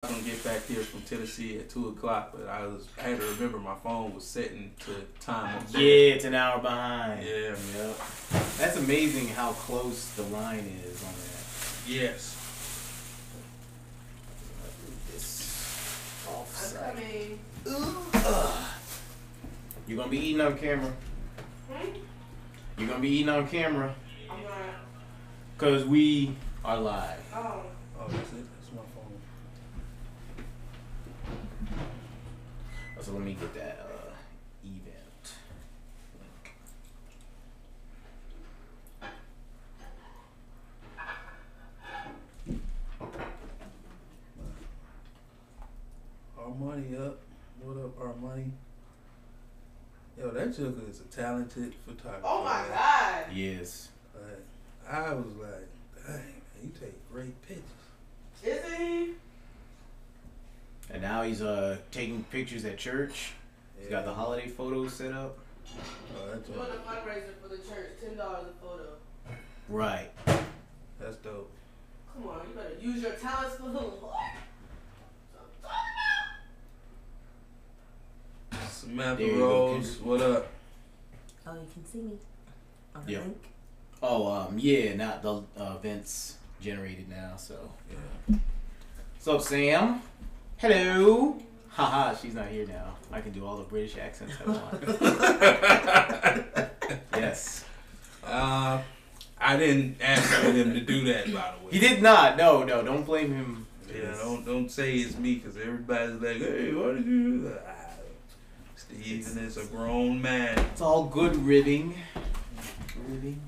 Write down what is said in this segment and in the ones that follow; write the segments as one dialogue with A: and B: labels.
A: Gonna get back here from Tennessee at 2 o'clock, but I had to remember my phone was setting to time on there.
B: Yeah, it's an hour behind.
A: Yeah.
B: Yep. That's amazing how close the line is on that.
A: Yes.
B: This offside.
C: coming.
B: You're gonna be eating on camera. You're gonna be eating on camera.
C: I'm not.
B: Cause we are live.
C: Oh.
A: Oh, that's it. That's my phone.
B: So let me get that event link.
A: Armani up. What up, Armani? Yo, that joker is a talented photographer.
C: Oh my
A: man.
C: God.
B: Yes.
A: Like, I was like, dang, man, you take great pictures.
C: Isn't he?
B: And now he's taking pictures at church. He's got the holiday photos set up.
A: Oh, that's
C: Doing a fundraiser for the church, $10 a photo.
B: Right.
A: That's dope.
C: Come on, you better use your talents for the Lord. That's what I'm talking
A: Samantha
B: There you go,
A: Rose,
B: Kendra.
A: what up?
D: Oh, you can see me on the
B: Yep.
D: link.
B: Oh, yeah, not the events generated now, so.
A: Yeah.
B: What's up, Sam? Hello. Haha, she's not here now. I can do all the British accents I want. Yes.
A: I didn't ask for him to do that, by the way.
B: He did not. No, don't blame him.
A: Yeah, don't say it's me, because everybody's like, hey, why did you do that? Steven is a grown man.
B: It's all good ribbing. Ribbing.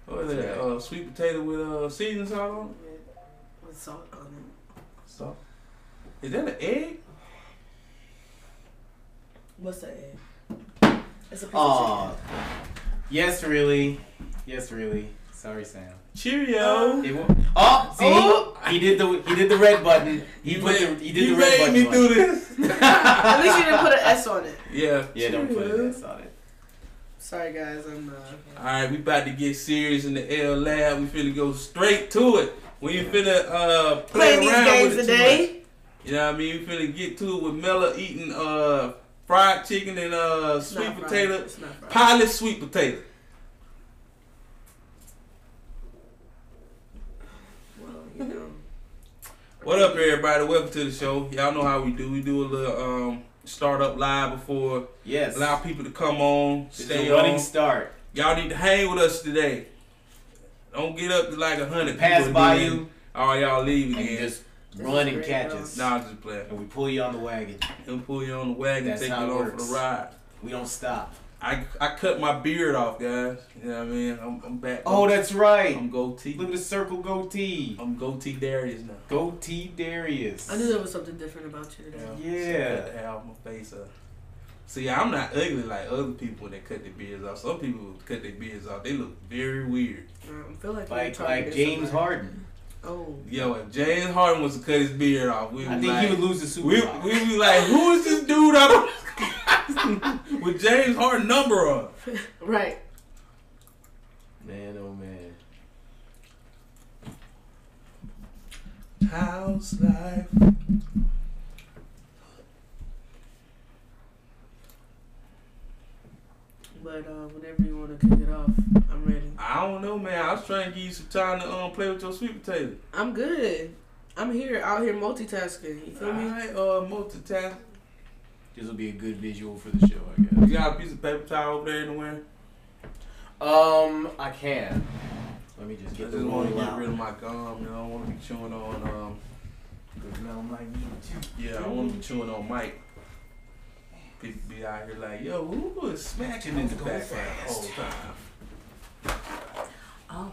A: What is that? Sweet potato with seasoning salt on it?
C: With salt on it.
A: Salt? Is that an egg?
C: What's the egg? It's a piece of
B: Aw. Yes, really. Yes, really. Sorry, Sam.
A: Cheerio.
B: It won't- oh, see,
C: Oh.
B: he did the red button. He did the red button.
A: made me do this.
C: chicken. At least you didn't put an S on it.
A: Yeah.
B: Yeah, don't put an S on it.
C: Sorry guys, I'm
A: Alright, we about to get serious in the L Lab. We finna go straight to it. We ain't finna play
C: playing these
A: around
C: games
A: with it too
C: today.
A: much. You know what I mean? We finna get to it with Mella eating fried chicken and sweet
C: not fried.
A: potato.
C: It's not fried.
A: Pilot sweet potato.
C: Well, you know.
A: What up, everybody? Welcome to the show. Y'all know how we do. We do a little start up live before.
B: Yes.
A: Allow people to come on,
B: It's
A: stay
B: a running
A: on.
B: start.
A: Y'all need to hang with us today. Don't get up to like 100
B: Pass
A: people
B: by
A: then,
B: you.
A: or y'all leave
B: And you
A: again.
B: just run and
C: great,
B: catch
C: bro.
B: us.
A: Nah, I'm just playing.
B: And we pull you on the wagon.
A: He'll pull you on the wagon,
B: That's
A: take you
B: how it
A: along for
B: works.
A: the ride.
B: We don't stop.
A: I cut my beard off, guys. You know what I mean? I'm back.
B: Oh, that's right.
A: I'm goatee.
B: Look at the circle goatee.
A: I'm goatee Darius now.
B: Goatee Darius.
C: I knew there was something different about you today.
B: Yeah.
A: Cut the hair off my face up. See, I'm not ugly like other people that cut their beards off. Some people who cut their beards off, they look very weird.
C: I feel like you're
B: Like
C: targeting
B: James
C: somebody.
B: Harden.
C: Oh.
A: Yo, if James Harden was to cut his beard off, we
B: I
A: would
B: think
A: like,
B: he would lose the Super
A: we
B: Bowl.
A: would be like, who is this dude I don't with James Harden number on?
C: Right.
B: Man, oh man.
A: House life.
C: But whenever you want to kick it off, I'm ready.
A: I don't know, man. I was trying to give you some time to play with your sweet potato.
C: I'm good. I'm here, out here multitasking. You feel me?
A: Alright, multitask.
B: This will be a good visual for the show, I guess.
A: You got a piece of paper towel over there anywhere?
B: I can. Let me just
A: I
B: get
A: just
B: the
A: want to
B: roll
A: get
B: out.
A: rid of my gum. You know, I don't want to be chewing on.
B: Good smell might need to.
A: Yeah, I want to be chewing on Mike. People be out here like, yo, who is smacking in the background the whole time?
D: Oh, wow.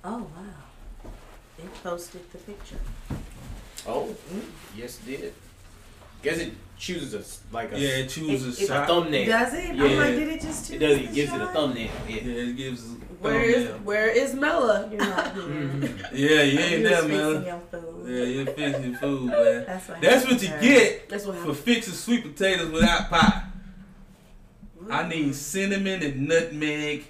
D: Oh, wow. They posted the picture.
B: Oh, yes, it did. Guess it chooses a
A: Yeah, it chooses
D: It-
A: a
B: a
A: shot.
B: thumbnail.
D: Does it?
B: Yeah.
D: I'm like, did it just
B: It
D: choose
B: does.
D: the
B: It gives it a
D: shot?
B: thumbnail.
A: Yeah,
B: Yeah.
A: it gives.
C: Where is Mella?
D: You're not here.
A: Yeah, you ain't
D: You're
A: there,
D: fixing
A: man.
D: your food.
A: Yeah, you're fixing food, man.
D: That's what
A: That's
D: happened
A: what you
D: to her.
A: get
C: That's what
A: for
C: happened.
A: fixing sweet potatoes without pie. I need cinnamon and nutmeg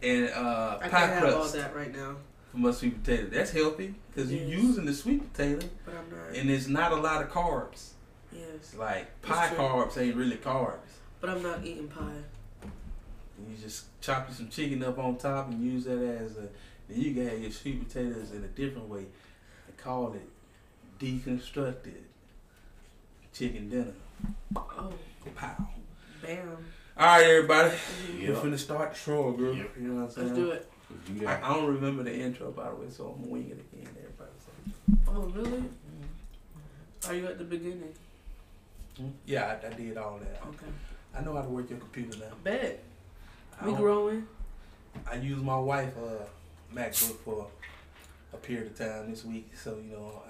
A: and
C: I
A: pie
C: can't have all
A: crust.
C: that right now.
A: for my sweet potato. That's healthy because you're using the sweet potato,
C: But I'm not.
A: and it's not a lot of carbs.
C: Yes.
A: It's like
C: That's
A: pie
C: true.
A: carbs ain't really carbs.
C: But I'm not eating pie.
A: And you just chop you some chicken up on top and use that as a. Then you can have your sweet potatoes in a different way. They call it deconstructed chicken dinner.
C: Oh,
A: Pow.
C: bam.
A: All right, everybody.
B: Yep.
A: We're finna start the show, girl.
B: Yep.
A: You know what I'm saying?
C: Let's do it.
B: Do that.
A: I don't remember the intro, by the way, so I'm gonna wing it again, everybody.
C: Oh, really? Are you at the beginning?
A: Yeah, I did all that.
C: Okay.
A: I know how to work your computer now.
C: Bet.
A: I
C: We
A: don't-
C: growing.
A: I used my wife's MacBook for a period of time this week, so you know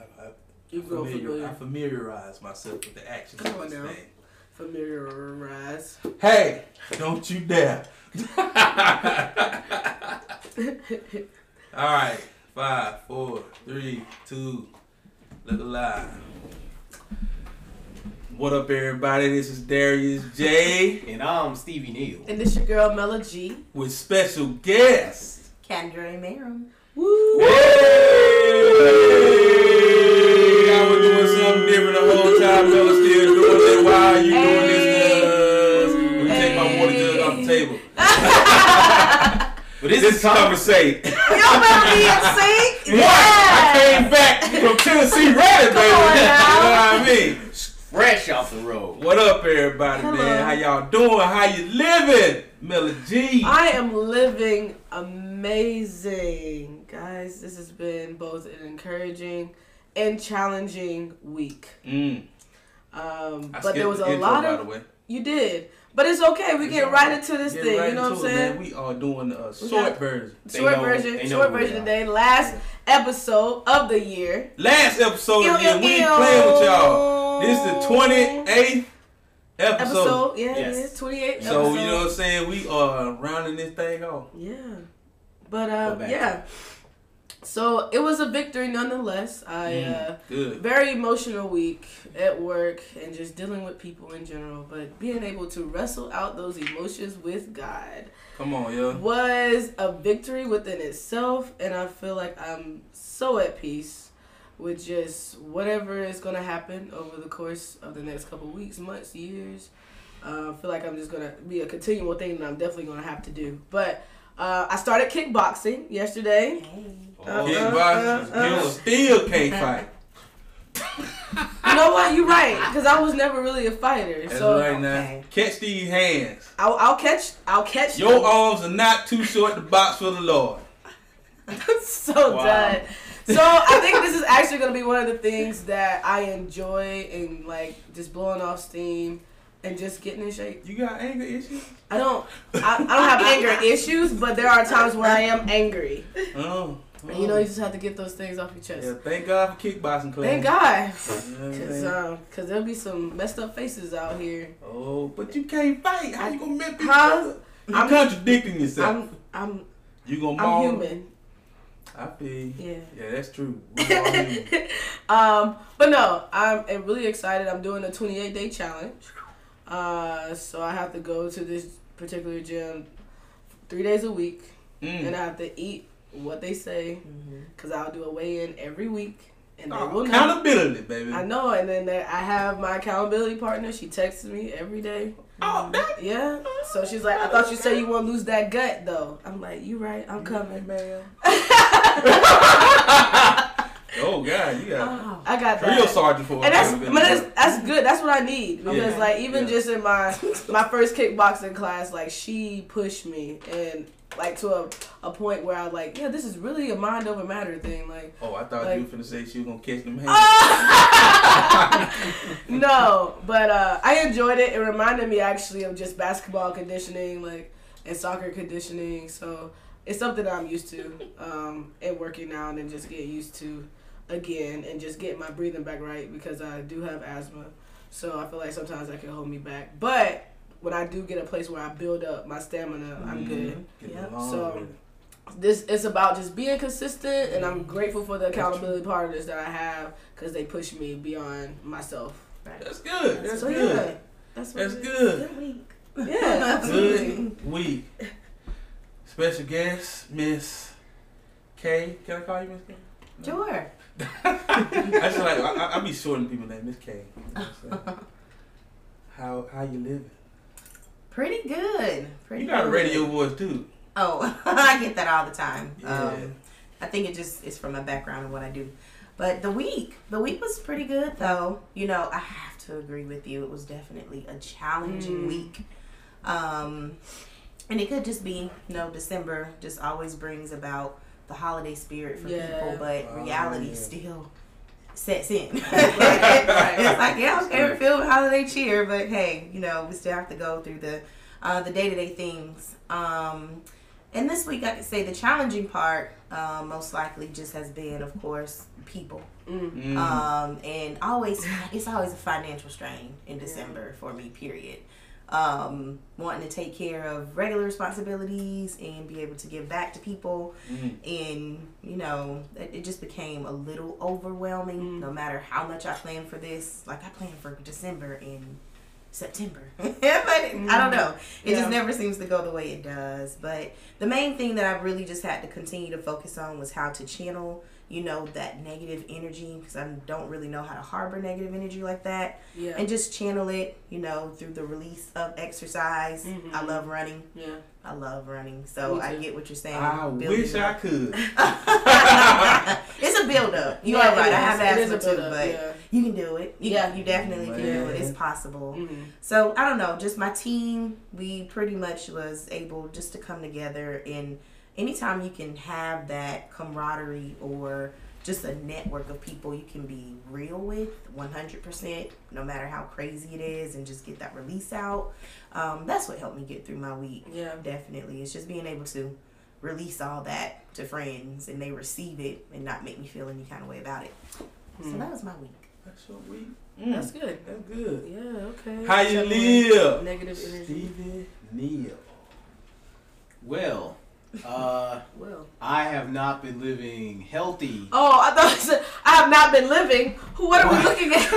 C: You grow
A: I
C: familiar.
A: familiarized myself with the actions
C: Come
A: of
C: on
A: this
C: now.
A: thing.
C: Familiarize.
A: Hey, don't you dare! All right, 5, 4, 3, 2, look alive. What up, everybody? This is Darius J
B: And I'm Stevie Neal.
C: And this your girl Mela G.
A: with special guest.
D: Kendra Emeruem.
C: Woo!
A: Hey! I was doing something different the whole time. Mela still doing it. Why are you doing this to us? Let me take my water jug off the table.
B: But
A: This is Convrs8.
D: You better be in sync.
A: I came back from Tennessee ready, baby.
D: Come on
A: You know
D: now.
A: what I mean?
B: Fresh off the road.
A: What up, everybody,
C: Hello.
A: man? How y'all doing? How you living? Mela G.
C: I am living amazing. Guys, this has been both an encouraging and challenging week.
A: I
C: But there was
A: skipped
C: a
A: the intro,
C: lot
A: by
C: of...
A: the way.
C: You did. But it's okay. We get right into this
A: Get
C: thing.
A: right
C: You know what I'm
A: into it,
C: saying?
A: man. We are doing a
C: got-
A: short version.
B: They
C: Short
B: know
C: version
B: who we are.
C: today. Last episode of the year.
A: Last episode of the year, we ain't
C: Ew.
A: playing with y'all. This is the 28th episode.
C: Episode, yeah,
B: Yes.
C: it is 28th
A: So,
C: episode.
A: you know what I'm saying? We are rounding this thing off.
C: Yeah. But,
B: Go back.
C: yeah. So, it was a victory nonetheless.
A: Good.
C: Very emotional week at work and just dealing with people in general. But being able to wrestle out those emotions with God
A: Come on, yo.
C: was a victory within itself. And I feel like I'm so at peace with just whatever is going to happen over the course of the next couple weeks, months, years. I feel like I'm just going to be a continual thing that I'm definitely going to have to do. But I started kickboxing yesterday.
D: Hey.
A: Kickboxing, you still can't fight.
C: You know what? You're right. Because I was never really a fighter.
A: That's
C: So
A: right now.
D: okay.
A: Catch these hands.
C: I'll catch
A: Your
C: them.
A: arms are not too short to box for the Lord.
C: So
B: Wow.
C: done. So I think this is actually going to be one of the things that I enjoy and like just blowing off steam and just getting in shape.
A: You got anger issues?
C: I don't have anger issues, but there are times where I am angry.
A: Oh.
C: And you know, you just have to get those things off your chest.
A: Yeah, thank God for kickboxing class.
C: Thank God.
A: You know what I'm saying?
C: Cause there'll be some messed up faces out here.
A: Oh, but you can't fight. How you gonna make people?
C: Huh?
A: You
C: I'm-
A: contradicting yourself.
C: I'm
A: You gonna maul?
C: human.
A: I feel you.
C: Yeah.
A: Yeah, that's true. We all human.
C: But no, I'm really excited. I'm doing a 28-day challenge. So I have to go to this particular gym 3 days a week, and I have to eat what they say, because I'll do a weigh-in every week, and they will know.
A: Accountability, baby.
C: I know, and then I have my accountability partner. She texts me every day.
A: Oh, that.
C: Yeah. So she's like, I thought you said you want to lose that gut, though. I'm like, you right. I'm coming.
A: Man. Oh God, you got
C: I got that.
A: real sergeant for
C: And
A: accountability.
C: that's good. That's what I need, because
A: Yeah.
C: like even
A: Yeah.
C: just in my first kickboxing class, like she pushed me and like to a point where I was like, yeah, this is really a mind over matter thing. Like
A: Oh, I thought
C: like-
A: you were finna say she was gonna catch them hands.
C: no, but I enjoyed it. It reminded me actually of just basketball conditioning, like and soccer conditioning. So it's something that I'm used to and working now and then just get used to again and just getting my breathing back right, because I do have asthma. So I feel like sometimes that can hold me back. But when I do get a place where I build up my stamina, I'm good.
A: Getting
D: Yep.
A: along
C: So-
A: with it.
C: This it's about just being consistent, and I'm grateful for the accountability partners that I have, because they push me beyond myself.
A: That's good. That's
C: So
A: good.
C: yeah, that's what
A: That's
C: it is.
A: good.
D: Good week.
C: Yeah, absolutely.
A: Good week. Special guest, Miss K. Can I call you Miss K? No.
D: Sure.
A: I just like I be shorting people's name, Miss K. How you living?
D: Pretty good.
A: You got a radio voice too.
D: Oh, I get that all the time.
A: Yeah.
D: I think it just is from my background and what I do. But the week was pretty good though. You know, I have to agree with you. It was definitely a challenging week. And it could just be, you know, December just always brings about the holiday spirit for people, but reality still sets in. It's like, yeah, okay, we feel holiday cheer, but hey, you know, we still have to go through the day-to-day things. And this week, I could say the challenging part most likely just has been, of course, people. And it's always a financial strain in December for me, period. Wanting to take care of regular responsibilities and be able to give back to people. And, you know, it just became a little overwhelming no matter how much I planned for this. Like, I planned for December and September. But I don't know. It just never seems to go the way it does. But the main thing that I really just had to continue to focus on was how to channel, you know, that negative energy, because I don't really know how to harbor negative energy like that. And just channel it, you know, through the release of exercise. I love running. I love running. So I get what you're saying.
A: I wish I could.
D: It's a build up. You are right. I have asthma too, but you can do it. You definitely can do it. It's possible. So I don't know. Just my team, we pretty much was able just to come together, and anytime you can have that camaraderie or just a network of people you can be real with 100%, no matter how crazy it is, and just get that release out. That's what helped me get through my week. Definitely. It's just being able to release all that to friends and they receive it and not make me feel any kind of way about it. So that was my week.
A: That's your week.
C: That's good.
A: That's good.
C: Yeah, okay.
A: How you live?
C: Negative energy.
A: Stevie Neal.
B: Well, I have not been living healthy.
C: Oh, I thought you said, I have not been living. What are we looking at?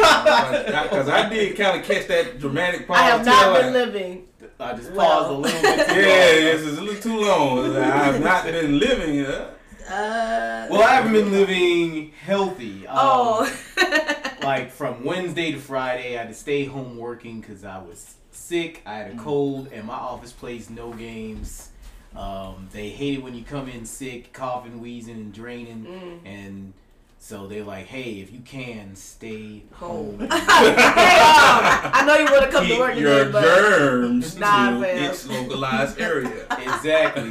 A: Because I did kind of catch that dramatic pause.
C: I have not been living.
B: I just paused a little bit too long.
A: It's a little too long. I have not been living.
B: Well, I haven't been living healthy. Like from Wednesday to Friday, I had to stay home working because I was sick. I had a cold, and my office plays no games. They hate it when you come in sick, coughing, wheezing, and draining, and so they're like, "Hey, if you can, stay home."
C: I know you want to come to work
A: your
C: today, but
A: germs
C: nah,
A: to its localized area.
B: Exactly.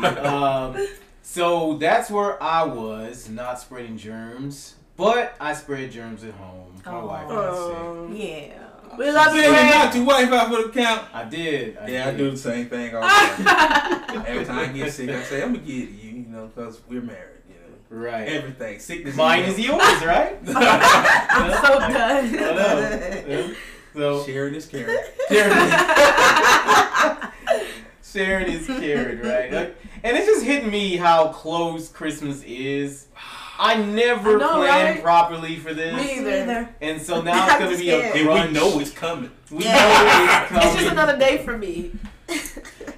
B: So that's where I was, not spreading germs, but I spread germs at home. My wife got sick.
D: Yeah.
C: We love you,
A: You
C: man.
A: knocked your wife out for the count.
B: I did.
A: I do the same thing all the time. Every time I get sick, I say, I'm going to get you, you know, because we're married, you know.
B: Right.
A: Everything. Sickness.
B: Mine is yours, right?
C: I'm so done.
B: I know. So,
A: Sharing is caring.
B: Sharing is caring, right? And it's just hitting me how close Christmas is. I never planned properly for this.
C: Me either.
B: And so now it's going to be a crunch.
A: And we know it's coming.
B: We know it's coming.
C: It's just another day for me.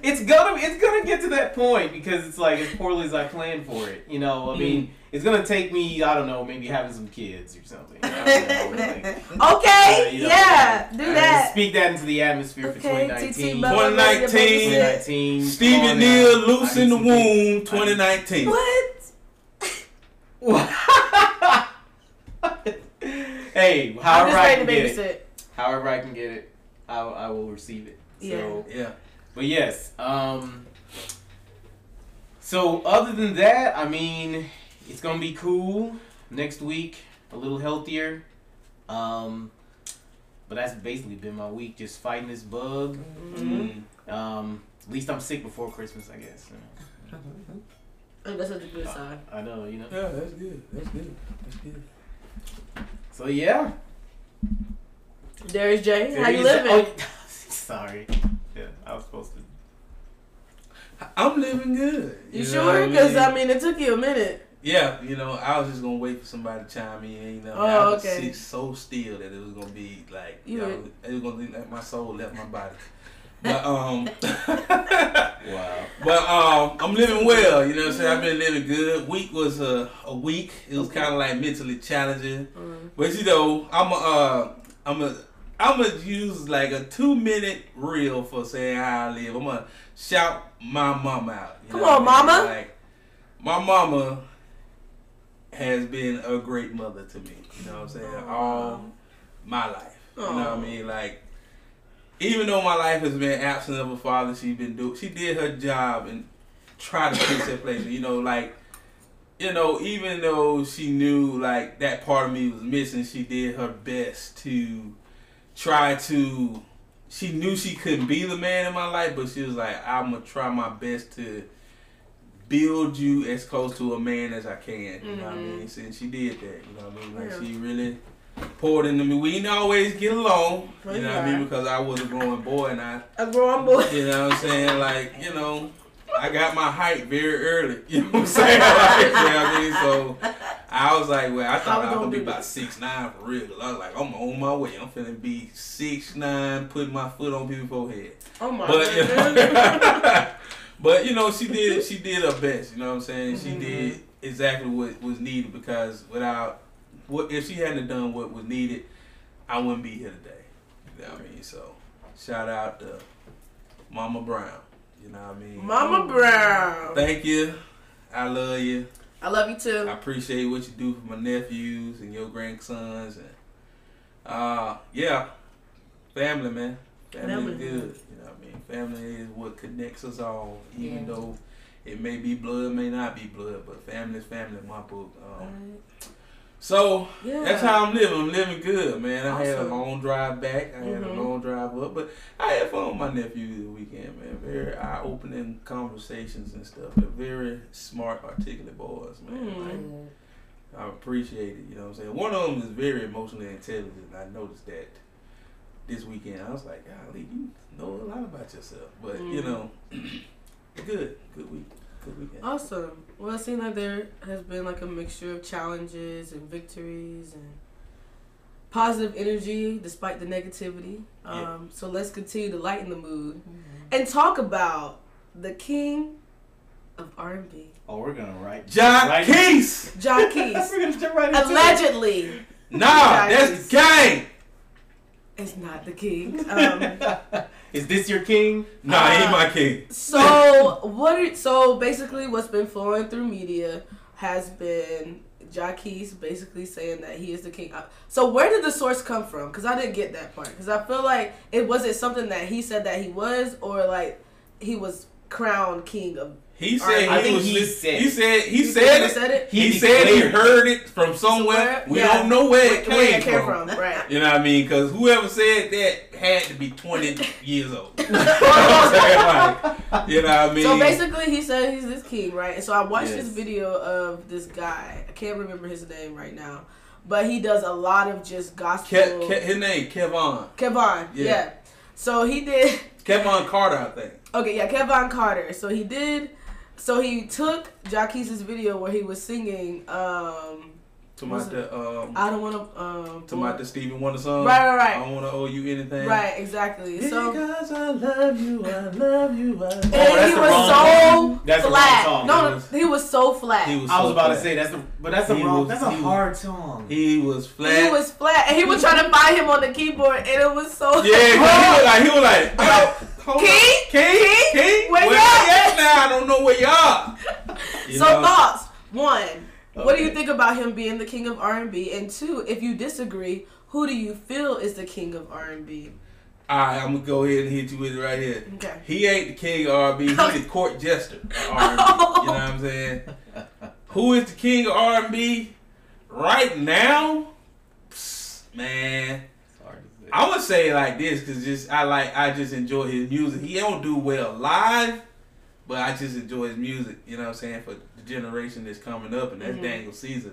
B: It's gonna get to that point because it's like as poorly as I planned for it. You know, I mean, it's gonna take me, I don't know, maybe having some kids or something. I don't know,
C: Okay,
B: you know,
C: do
B: I
C: that.
B: speak that into the atmosphere for 2019. 2019.
A: Stevie Neal, loose in the womb, 2019.
C: What?
B: Hey,
C: I'm
B: however
C: just
B: I
C: ready
B: can
C: to
B: get
C: babysit.
B: it, however I can get it, I will receive it. So,
A: Yeah.
B: But yes, so other than that, I mean, it's gonna be cool next week, a little healthier. But that's basically been my week, just fighting this bug. At least I'm sick before Christmas, I guess.
C: That's such a good sign.
B: I know, you know.
A: Yeah, that's good. That's good. That's good.
B: So yeah.
C: Darius J, how you living?
B: Sorry. Yeah, I was supposed to.
A: I'm living good.
C: You
A: know
C: sure?
A: what
C: Because I mean, it took you a minute.
A: Yeah, you know, I was just gonna wait for somebody to chime in. You know,
C: Oh,
A: I was
C: okay.
A: so still that it was gonna be like,
C: You
A: it was gonna be like my soul left my body. But
B: Wow.
A: But I'm living well, you know what I'm saying? I've been living good. Week was a week. It was kind of like mentally challenging. But you know, I'm gonna use like a 2-minute reel for saying how I live. I'm gonna shout my mama out.
C: Come on, mama.
A: Like, my mama has been a great mother to me. You know what I'm saying? All my life. You know what I mean? Like, even though my life has been absent of a father, she did her job and tried to fix that place. You know, like, you know, even though she knew like that part of me was missing, she did her best to try to. She knew she couldn't be the man in my life, but she was like, I'm gonna try my best to build you as close to a man as I can. You know what I mean? And she did that. You know what I mean? Like, she really poured into me. We didn't always get along. You know what I mean? Because I was a growing boy and
C: a growing boy.
A: You know what I'm saying? Like, you know, I got my height very early. You know what I'm saying? Like, you know what I mean? So I was like, well, I thought I was gonna be about 6'9" for real. Cause I was like, I'm on my way. I'm finna be 6'9", putting my foot on people's forehead.
C: Oh my
A: God.
C: You
A: know, but you know, she did her best. You know what I'm saying? She did exactly what was needed, because if she hadn't done what was needed, I wouldn't be here today. You know what I mean? So shout out to Mama Brown. You know what I mean?
C: Mama Brown.
A: Thank you. I love you.
C: I love you too.
A: I appreciate what you do for my nephews and your grandsons, and yeah, family, man. Family is good. You know what I mean? Family is what connects us all, even though it may be blood, may not be blood, but family is family in my book. So that's how I'm living. I'm living good, man. I had a long drive back. I had a long drive up, but I had fun with my nephews this weekend, man. Very eye-opening conversations and stuff. They're very smart, articulate boys, man. Like, I appreciate it. You know what I'm saying? One of them is very emotionally intelligent. I noticed that this weekend. I was like, golly, you know a lot about yourself. But you know, good week.
C: Awesome. Well, it seems like there has been like a mixture of challenges and victories and positive energy despite the negativity. So let's continue to lighten the mood and talk about the king of R&B.
B: Oh, we're gonna write
A: Jacquees.
C: Jacquees.
B: We're gonna jump right into
C: Allegedly.
A: Nah, that's the gang.
C: It's not the king.
B: Is this your king?
A: Nah, he ain't my king.
C: So basically what's been flowing through media has been Jacquees basically saying that he is the king. So where did the source come from? Because I didn't get that part. Because I feel like it wasn't something that he said that he was, or like he was crowned king of.
A: He said
B: he said
A: it. He said he heard it from somewhere. We don't know where it came from.
C: Right.
A: You know what I mean? Because whoever said that had to be 20 years old. You know what I mean?
C: So basically, he said he's this king, right? And so I watched this video of this guy. I can't remember his name right now, but he does a lot of just gospel.
A: His name Kevon.
C: Yeah. So he did.
A: Kevon Carter, I think.
C: Okay, yeah, Kevon Carter. So he did. So he took Jacquees' video where he was singing.
A: I
C: don't want to.
A: The Stevie Wonder song.
C: Right.
A: I don't want to owe you anything.
C: Right, exactly. So
A: because I love you.
C: And he was so flat. No, he was so flat.
B: I was about to say that's a hard song.
A: He was flat.
C: And he was trying to find him on the keyboard, and it was so.
A: Yeah, he was like.
C: King?
A: Where you at now? I don't know where you are.
C: Thoughts. One, what do you think about him being the king of R&B? And two, if you disagree, who do you feel is the king of R&B?
A: Alright, I'm going to go ahead and hit you with it right here.
C: Okay.
A: He ain't the king of R&B. He's the court jester of R&B. You know what I'm saying? Who is the king of R&B right now? Man. I'm gonna say it like this because I just enjoy his music. He don't do well live, but I just enjoy his music. You know what I'm saying, for the generation that's coming up, and that's Daniel Caesar.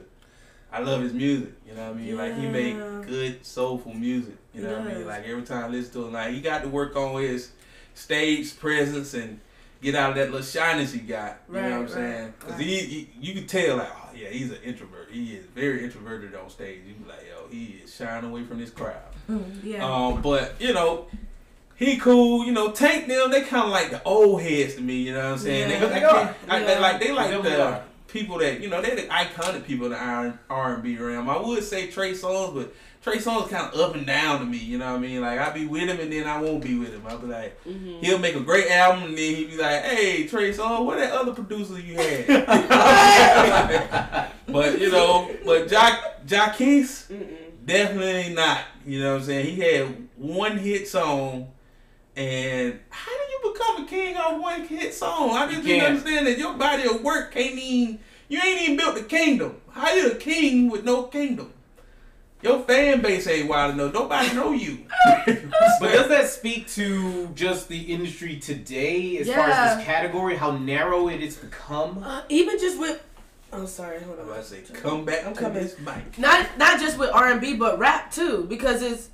A: I love his music. You know what I mean? Like, he make good soulful music. You know what I mean? Like, every time I listen to him, like, he got to work on his stage presence and get out of that little shyness he got. You know what I'm saying? Because you can tell, like, oh yeah, he's an introvert. He is very introverted on stage. You be like, yo, he is shying away from this crowd.
C: Yeah.
A: But you know, He cool, you know. Tank them, they kind of like the old heads to me, you know what I'm saying?
C: Yeah.
A: They like the
B: are.
A: people that, you know, they're the iconic people in the R&B realm. I would say Trey Songz, but Trey Songz kind of up and down to me, you know what I mean? Like, I be with him and then I won't be with him. I'll be like, he'll make a great album and then he'll be like, hey, Trey Songz, what that other producer you had? But, you know, but Jacquees, definitely not. You know what I'm saying? He had one hit song. And how do you become a king on one hit song? I just didn't understand that your body of work you ain't even built the kingdom. How you a king with no kingdom? Your fan base ain't wild enough. Nobody know you.
B: But does that speak to just the industry today as far as this category, how narrow it has become?
C: Even just with, oh sorry, hold on.
A: I say come back to this mic.
C: Not just with R&B, but rap too, because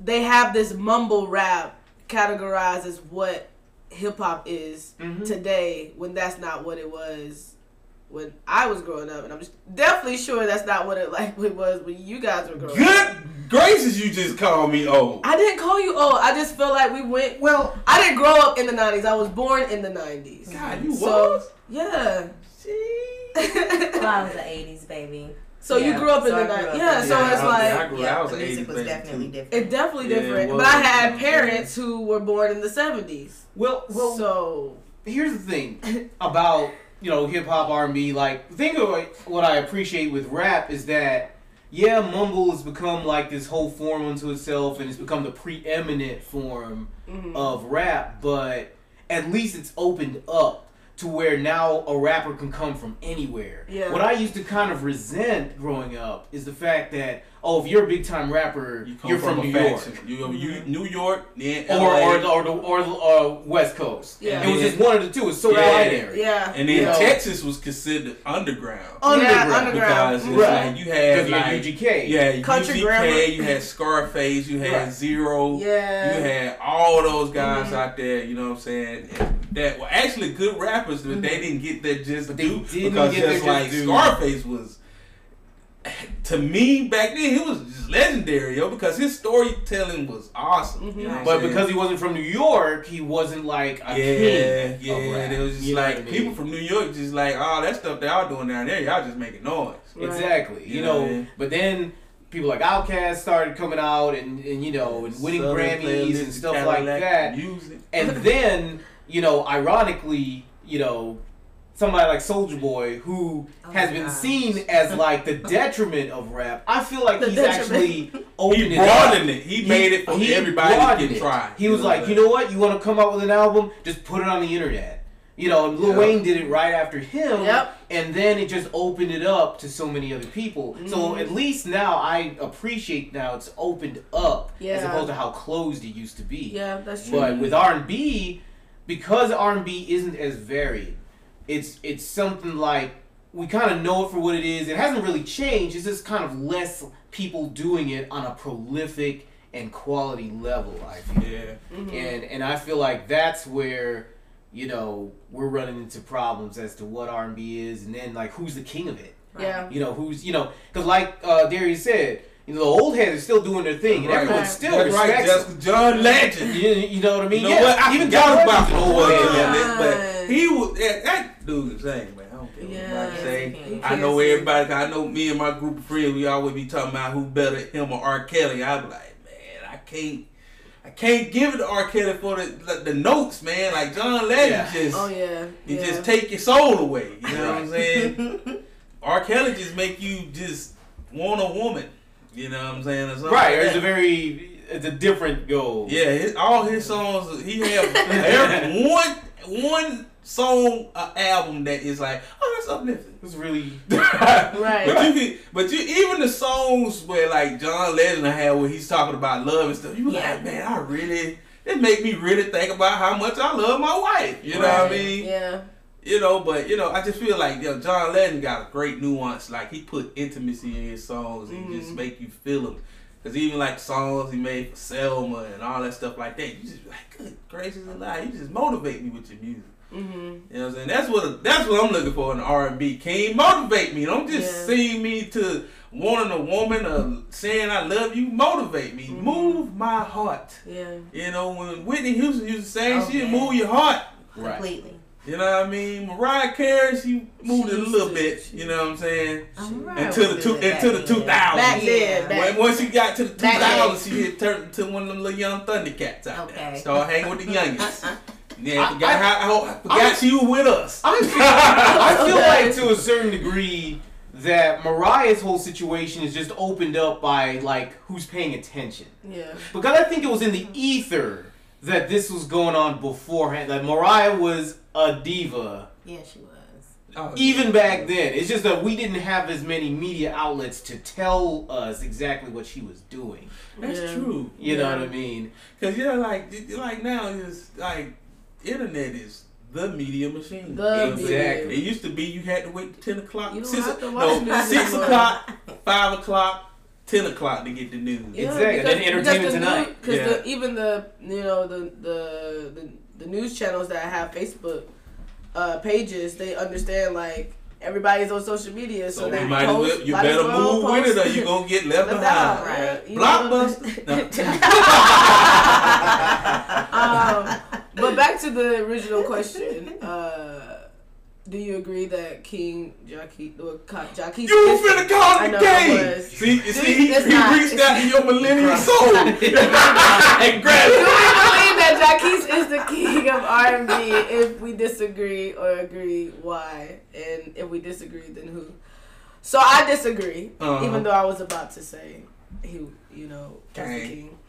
C: they have this mumble rap categorized as what hip hop is today, when that's not what it was when I was growing up, and I'm just definitely sure that's not what it was when you guys were growing up.
A: Good gracious, you just called me old.
C: I didn't call you old. I just feel like we went. Well, I didn't grow up in the 90s. I was born in the 90s.
A: God, you was?
C: Yeah.
D: Well, I was an 80s baby.
C: So you grew up in the 90s. Yeah, so it's like...
A: I was
D: the music was definitely different.
C: It's definitely different. But I had parents who were born in the 70s.
B: Well,
C: so...
B: Here's the thing about, you know, hip-hop, R&B. Like, the thing of what I appreciate with rap is that, yeah, mumble has become like this whole form unto itself, and it's become the preeminent form of rap, but at least it's opened up to where now a rapper can come from anywhere.
C: Yeah.
B: What I used to kind of resent growing up is the fact that, if you're a big time rapper, you're from New York.
A: You New York, then
B: or West Coast.
C: Yeah.
B: It was just one of the two. It's so binary.
C: Yeah.
A: And then Texas was considered underground.
C: Underground.
A: Because it's like you had
B: like UGK.
A: Yeah,
C: Country
A: UGK,
C: Grammar.
A: you had Scarface, you had Zero.
C: Yeah.
A: You had all those guys out there, you know what I'm saying? That were actually good rappers, but they didn't get their just due. Because just like Scarface was, to me back then, he was just legendary, because his storytelling was awesome. You know
B: but because he wasn't from New York, he wasn't like a king.
A: Yeah, it was just like people from New York just like, oh, that stuff they all doing down there, y'all just making noise.
B: Right. Exactly. You know, but then people like Outkast started coming out and you know, and winning Grammys and stuff like that.
A: Music.
B: And then, you know, ironically, you know, somebody like Soulja Boy, who has been seen as like the detriment of rap, I feel like he's actually opened it up.
A: He made it for everybody to try.
B: He was like, you know what? You want to come out with an album? Just put it on the internet. You know, and Lil Wayne did it right after him.
C: Yep.
B: And then it just opened it up to so many other people. So at least now I appreciate now it's opened up as opposed to how closed it used to be.
C: Yeah, that's true.
B: But with R&B, because R&B isn't as varied, it's something like we kind of know it for what it is. It hasn't really changed. It's just kind of less people doing it on a prolific and quality level, I feel.
A: Yeah.
B: And I feel like that's where, you know, we're running into problems as to what R&B is, and then like who's the king of it.
C: Yeah.
B: You know, who's, you know, because like Darius said, you know, the old heads are still doing their thing, and everyone still respects him.
A: John Legend.
B: You know what I mean?
A: You know what? I
B: even
A: forgot about
B: the
A: old head, but he was that dude saying, man, I don't care what anybody say. I know everybody. I know me and my group of friends. We always be talking about who better, him or R. Kelly. I be like, man, I can't give it to R. Kelly for the notes, man. Like John Legend he just take your soul away. You know what I'm saying? R. Kelly just make you just want a woman. You know what I'm saying? Or
B: right. It's a different goal.
A: Yeah, all his songs, he have one song, album that is like, oh, that's uplifting.
B: It's really
C: right.
A: But you even the songs where like John Legend had where he's talking about love and stuff, you like, man, it make me really think about how much I love my wife. You know what I mean?
C: Yeah.
A: You know, but you know, I just feel like John Legend got a great nuance. Like he put intimacy in his songs and just make you feel them. Cause even like songs he made for Selma and all that stuff like that, you just be like, good gracious alive, you just motivate me with your music.
C: Mm-hmm.
A: You know what I'm saying? That's what I'm looking for in R&B. King, motivate me. Don't just sing me to wanting a woman or saying I love you. Motivate me. Move my heart.
C: Yeah.
A: You know, when Whitney Houston used to say, she'd move your heart.
D: Completely.
A: You know what I mean? Mariah Carey, she moved it a little bit. You know what I'm saying? Until the 2000s.
C: Back then.
A: Once she got to the 2000s, she had turned into one of them little young Thundercats out there. Started hanging with the youngest. Yeah, I forgot she was with us.
B: I feel like to a certain degree that Mariah's whole situation is just opened up by like who's paying attention.
C: Yeah.
B: Because I think it was in the ether that this was going on beforehand. Like Mariah was a diva.
D: Yeah, she was.
B: Even back then. It's just that we didn't have as many media outlets to tell us exactly what she was doing.
A: That's true.
B: You know what I mean?
A: Because like now it's like internet is the media machine.
B: Exactly.
A: It used to be you had to wait 10 o'clock.
C: You don't have to watch news
A: 6
C: anymore.
A: o'clock, 5 o'clock, 10 o'clock to get the news.
C: Yeah,
B: exactly. And then Entertainment Tonight.
C: Because even the news channels that have Facebook pages, they understand like everybody's on social media, so they
A: you
C: post,
A: you better move with it or you're going to get left behind.
C: Right?
A: Blockbuster.
C: But back to the original question. Do you agree that King Jackie
A: You finna call him gay! See, he reached out to your millennial soul and grabbed
C: Do
A: it.
C: we believe that Jacquees is the king of R&B? If we disagree or agree, why? And if we disagree, then who? So I disagree, even though I was about to say he, was the king.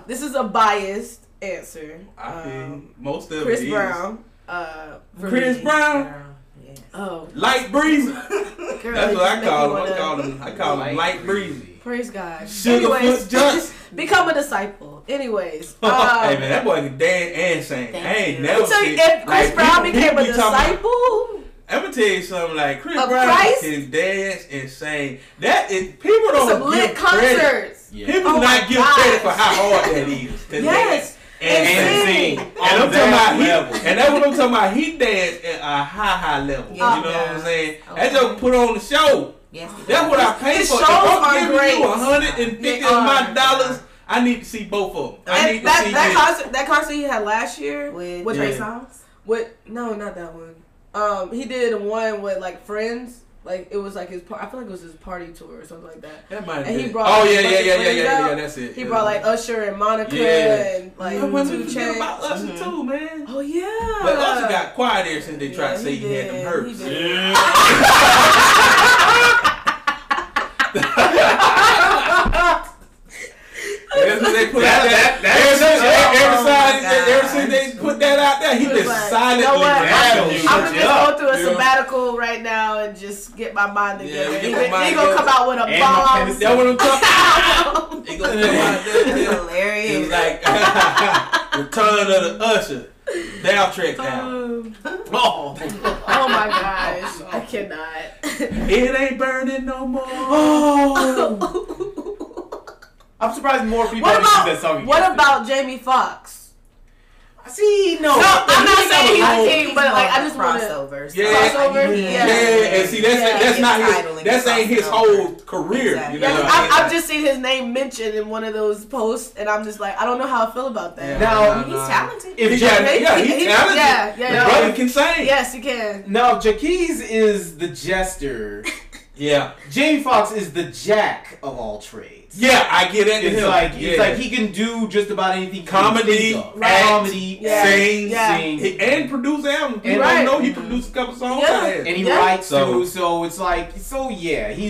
C: This is a biased answer.
A: I feel most of
C: Chris
A: it
C: Brown.
A: Chris Brown?
D: Yes.
C: Oh.
A: Light breezy.
C: Girl,
A: That's what I call
C: him.
A: him. I call him light breezy.
C: Praise God.
A: Sugarfoot Johnson.
C: Become a disciple. Anyways.
A: Hey man, that boy can dance and sing. I ain't never seen.
C: If Chris Brown became a disciple.
A: I'm gonna tell you something. Like Chris
C: Of
A: Brown
C: Christ?
A: can dance and sing. That is people don't
C: Some
A: give
C: lit
A: credit.
C: concerts.
B: Yeah.
A: People
C: Oh
A: not
C: my
A: give
C: gosh.
A: credit for how hard that is. To
C: Yes.
A: dance and sing. And I'm talking about and that's what I'm talking about. He danced at a high level.
C: Yeah.
A: You know what I'm saying? That just put on the show.
D: Yes.
A: That's what I pay
C: His
A: for. If
C: shows
A: I'm
C: are
A: giving
C: great.
A: you $150 of my dollars, I need to see both of them. I need to see
C: that concert he had last year
D: With Trey Songz?
C: No, not that one. He did one with like friends. Like it was like I feel like it was his party tour or something like that.
A: That might have
C: And he
A: been.
C: brought
A: Oh
C: like,
A: yeah,
C: a bunch of friends
A: yeah.
C: out.
A: That's it.
C: He brought like Usher and Monica and like
A: I wasn't
C: 2
A: forgetting
C: Chainz.
A: about Usher too, man.
C: Oh yeah.
A: But Usher got quiet ever since they tried to say he had them hurts. Ever since they put that out there, he just
C: like,
A: silently
C: you know what?
A: rapping.
C: I'm gonna just go through a sabbatical right now and just get my mind together.
A: Yeah,
C: he
A: get my mind
C: gonna come out with a bomb.
A: That's what I'm talking about. He gonna come out there.
D: Hilarious.
A: It's like Return of the Usher. Downtrack down.
C: Oh my gosh. I cannot.
A: It ain't burning no more.
B: I'm surprised more people haven't used that song.
C: What about Jamie Foxx?
B: See, no.
C: I'm not saying he's
B: a
C: the king, but like I just want to.
D: crossovers.
C: Crossover?
A: Yeah, and see that's not his. That ain't his whole career.
D: Exactly.
A: You know
C: Yeah,
A: what I mean?
C: I've just seen his name mentioned in one of those posts, and I'm just like, I don't know how I feel about that.
B: Now,
D: He's talented.
B: If
A: He's
B: Jack,
A: talented.
C: Yeah.
A: The brother can sing.
C: Yes, he can.
B: now Jacquees is the jester.
A: Yeah.
B: Jamie Foxx is the jack of all trades.
A: Yeah, I get it.
B: It's like he can do just about anything.
A: Comedy,
C: Right.
B: comedy,
C: Yeah.
A: sing,
C: Yeah.
B: sing,
A: and produce albums. You
C: Right.
A: don't know he produced a couple songs.
C: Yeah.
A: out there.
B: and he
C: Yeah.
B: writes
A: So-
B: too. So it's like, he's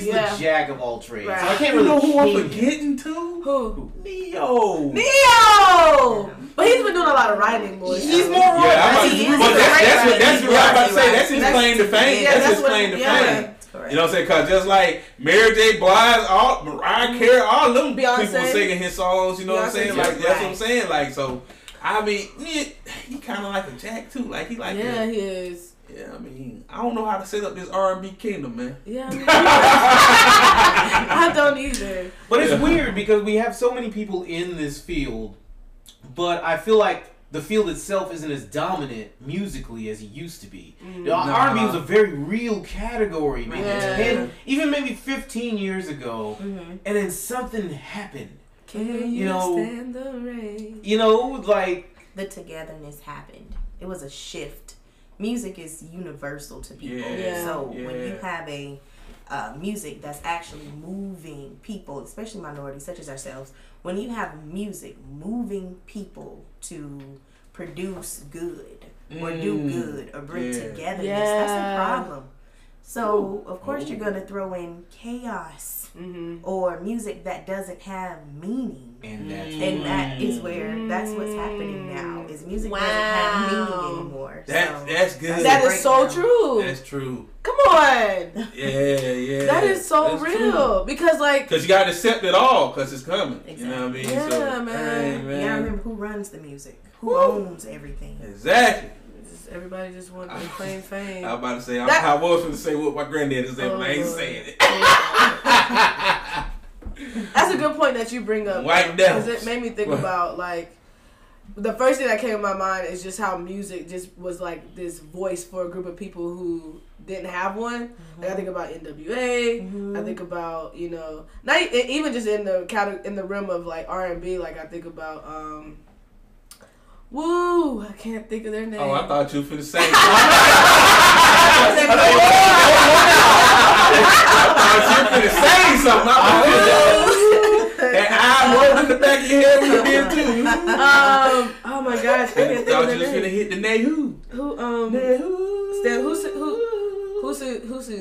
C: Yeah.
B: the jack of all trades.
C: Right.
B: So I can't
A: You
B: really.
A: know who I'm
B: king him.
A: forgetting too?
C: Who?
A: Neo.
C: Neo! But he's been doing a lot of writing, boys.
B: He's more
A: Yeah,
B: raw.
C: He is.
A: but
C: He's
A: that's
C: great
A: what I'm about to say.
D: writer.
A: That's his claim to fame.
C: Yeah,
A: that's his
C: what-
A: claim to
C: yeah.
A: fame. You know what I'm saying? Cause just like Mary J. Blige, Mariah Carey, all them
C: Beyonce.
A: people singing his songs. You know what I'm
C: Beyonce
A: saying?
C: too.
A: Like that's what I'm
D: Right.
A: saying. Like so, I mean, he kind of like a jack too. Like he like
C: Yeah, he is.
A: Yeah, I mean, I don't know how to set up this R&B kingdom, man.
C: Yeah. I don't either.
B: But it's weird because we have so many people in this field, but I feel like the field itself isn't as dominant musically as it used to be. R&B was a very real category, maybe 10, even maybe 15 years ago, and then something happened.
C: Can you stand the rain?
B: You know, like
D: the togetherness happened. It was a shift. Music is universal to people. So when you have a music that's actually moving people, especially minorities such as ourselves, when you have music moving people to produce good or do good or bring togetherness, that's the problem. So of course you're gonna throw in chaos or music that doesn't have meaning, and that is where that's what's happening now. Is music doesn't have meaning anymore.
A: That's good.
C: That is so true.
A: That's true.
C: Come on.
A: Yeah.
C: That is so real.
A: True.
C: Because
A: you gotta accept it all because it's coming.
D: Exactly.
A: You know what I mean?
C: Yeah,
A: so,
C: man.
D: You gotta remember who runs the music, who owns everything.
A: Exactly.
C: Everybody just wants to claim fame.
A: I was about to say, I was going to say what my granddaddy said, but I ain't saying it.
C: That's a good point that you bring up.
A: White devils.
C: Because it made me think about, like, the first thing that came to my mind is just how music just was like this voice for a group of people who didn't have one. Like, I think about NWA. I think about, you know, not even just in the realm of like R&B. Like I think about I can't think of their name.
A: Oh, I thought you were finna say. I thought you were finna say something. And I rolled in the back of your head when you did too.
C: Oh my gosh, I can't think of
A: thought
C: their
A: you was
C: name.
A: finna hit the Nehu.
C: Stan, who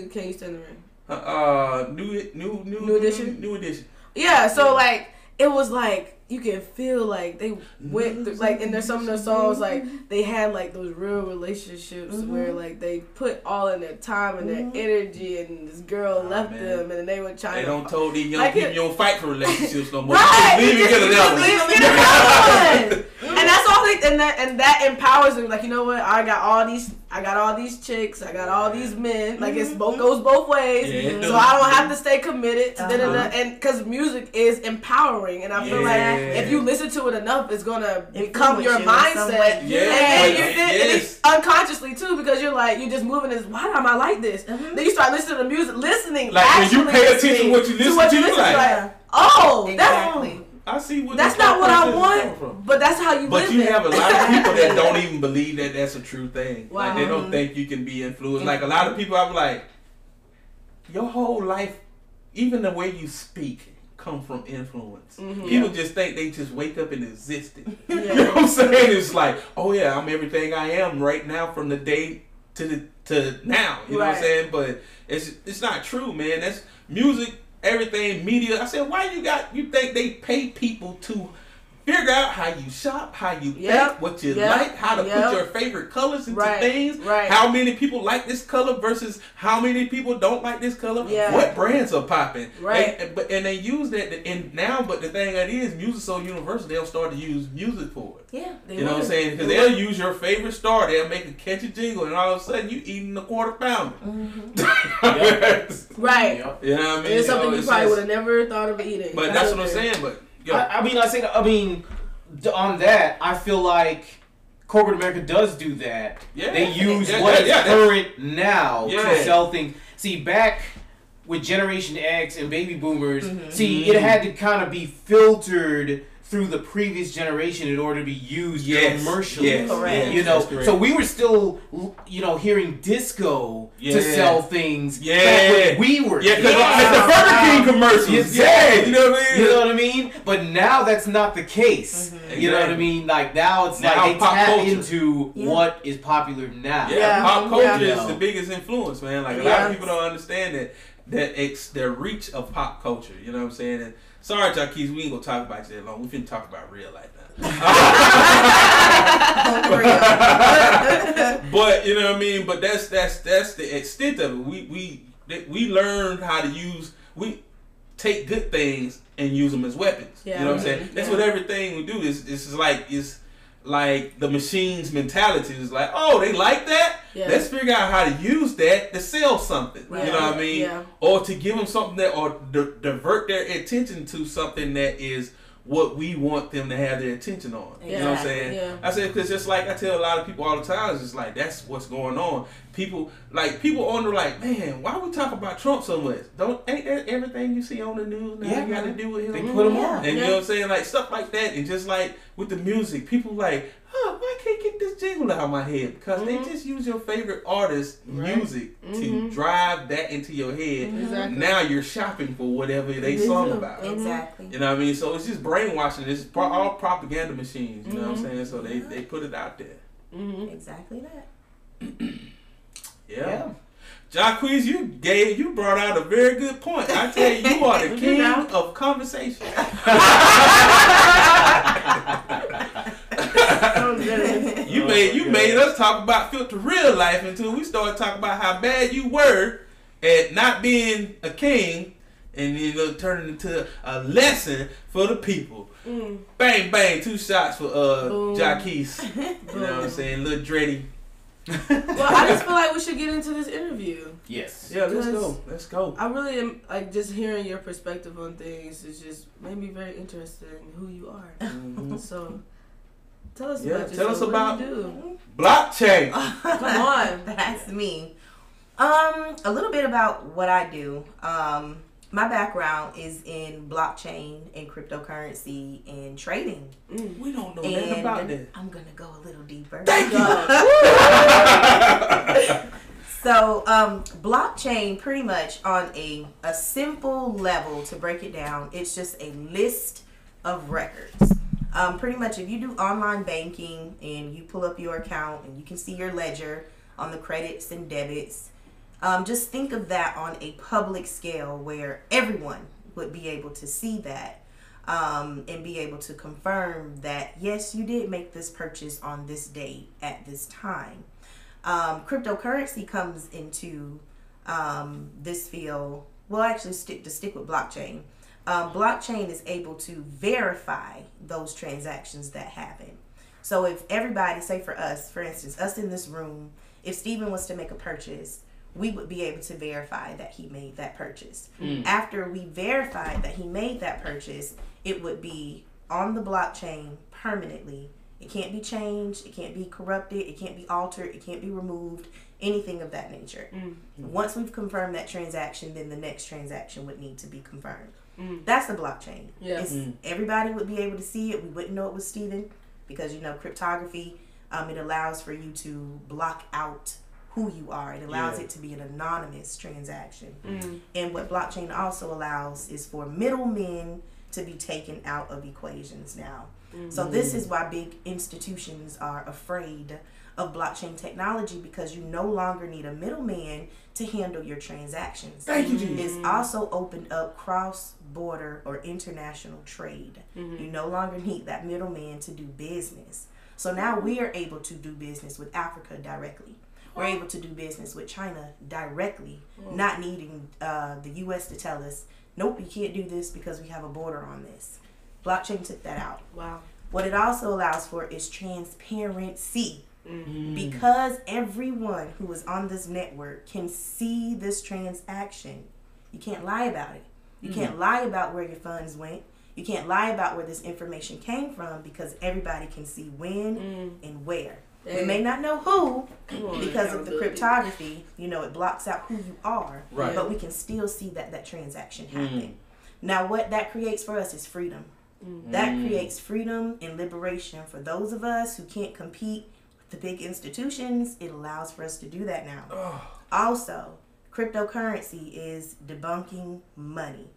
C: Can You Stand the Rain? New Edition.
A: New Edition.
C: Yeah, so like it was like you can feel like they went through, like, and there's some of the songs like they had like those real relationships where like they put all in their time and their energy, and this girl left them, and then they were trying.
A: They don't told these young people you don't fight for relationships no more.
C: Right,
A: Leave and get another one.
C: And that's all they, and that empowers them. Like, you know what? I got all these chicks. I got all these men. Like it goes both ways.
A: Yeah,
C: so I don't have to stay committed. And because music is empowering, and I feel like if you listen to it enough, it's gonna become your mindset. And then unconsciously too, because you're like you're just moving this. Why am I like this? Then you start listening to music,
A: like when you pay attention to what you listen to, like
C: oh,
D: exactly.
A: I see what
C: that's not what I want, but that's how you live.
A: But you have a lot of people that don't even believe that that's a true thing. Wow. Like they don't think you can be influenced. Like a lot of people, I'm like, your whole life, even the way you speak, come from influence. People just think they just wake up and existed. You know what I'm saying? It's like, oh yeah, I'm everything I am right now from the day to now. You know what I'm saying? But it's not true, man. That's music. Everything, media. I said, why you think they pay people to figure out how you shop, how you think, what you like, how to put your favorite colors into things, how many people like this color versus how many people don't like this color, what brands are popping, and they use that, and now, but the thing that is, music's so universal, they'll start to use music for it. You know what I'm saying? Because they'll use your favorite star, they'll make a catchy jingle, and all of a sudden you eating a quarter pounder.
C: Right.
A: You know what I mean?
C: It's something you probably would have never thought of eating.
A: But that's what I'm saying, but
B: on that, I feel like corporate America does do that. They use what is current now to sell things. See, back with Generation X and baby boomers, it had to kind of be filtered through the previous generation in order to be used commercially. You know, so we were still, hearing disco to sell things back when we were
A: like the Burger King commercials. You know what I mean?
B: You know what I mean? But now that's not the case. You know what I mean? Like now it's like they tap into what is popular now.
A: Pop culture is the biggest influence, man. Like a lot of people don't understand that it's the reach of pop culture. You know what I'm saying? And sorry, Jaquez, we ain't gonna talk about you that long. We finna talk about real life now. But you know what I mean. But that's the extent of it. We learned how to we take good things and use them as weapons. You know what I'm saying? That's what everything we do is. It's like the machine's mentality is like, oh, they like that? Let's figure out how to use that to sell something. You know what I mean? Or to give them something that, or divert their attention to something that is what we want them to have their attention on. You know what I'm saying?
C: Yeah.
A: I said, because just like I tell a lot of people all the time, it's just like, that's what's going on. People on the like, man, why we talk about Trump so much? Ain't that everything you see on the news now got to do with him?
B: They put him on.
A: And you know what I'm saying? Like, stuff like that. And just like with the music, people like, why can't get this jingle out of my head? Because they just use your favorite artist's music to drive that into your head.
C: Exactly.
A: Now you're shopping for whatever they song about.
D: Exactly.
A: You know what I mean? So it's just brainwashing. It's all propaganda machines. You know what I'm saying? So they put it out there.
D: Exactly that.
A: Yeah. Jacquees, you brought out a very good point. I tell you, you are the king of conversation. You made us talk about filter real life until we started talking about how bad you were at not being a king, and then turning into a lesson for the people. Bang bang, 2 shots for Jacquees. You know what I'm saying, little Dreddy.
C: Well, I just feel like we should get into this interview.
B: Yes.
A: Yeah, let's go.
C: I really am like just hearing your perspective on things. It's just made me very interested in who you are. So tell us about yourself.
A: Tell us about
C: what do you do?
A: blockchain.
C: Come on.
D: That's me. A little bit about what I do. My background is in blockchain and cryptocurrency and trading.
A: We don't know nothing about that.
D: I'm gonna go a little deeper.
A: Thank you.
D: So, blockchain, pretty much on a simple level, to break it down, it's just a list of records. Pretty much, if you do online banking and you pull up your account and you can see your ledger on the credits and debits, just think of that on a public scale where everyone would be able to see that and be able to confirm that, yes, you did make this purchase on this date at this time. Cryptocurrency comes into this field. Well, actually, stick with blockchain. Blockchain is able to verify those transactions that happen. So if everybody, say for us, for instance, us in this room, if Steven was to make a purchase, we would be able to verify that he made that purchase. After we verified that he made that purchase, it would be on the blockchain permanently. It can't be changed, it can't be corrupted, it can't be altered, it can't be removed, anything of that nature. Once we've confirmed that transaction, then the next transaction would need to be confirmed. That's the blockchain. Everybody would be able to see it. We wouldn't know it was Steven because, cryptography, it allows for you to block out who you are. It allows it to be an anonymous transaction. And what blockchain also allows is for middlemen to be taken out of equations now. So this is why big institutions are afraid of blockchain technology, because you no longer need a middleman to handle your transactions.
A: Thank you, Jesus.
D: It's also opened up cross-border or international trade. You no longer need that middleman to do business. So now we are able to do business with Africa directly. We're able to do business with China directly, not needing the U.S. to tell us, nope, you can't do this because we have a border on this. Blockchain took that out.
C: Wow.
D: What it also allows for is transparency. Because everyone who is on this network can see this transaction. You can't lie about it. You can't lie about where your funds went. You can't lie about where this information came from, because everybody can see when and where. We may not know who because of the cryptography. It blocks out who you are.
A: Right.
D: But we can still see that transaction happen. Now, what that creates for us is freedom. That creates freedom and liberation for those of us who can't compete with the big institutions. It allows for us to do that now. Also, cryptocurrency is debunking money.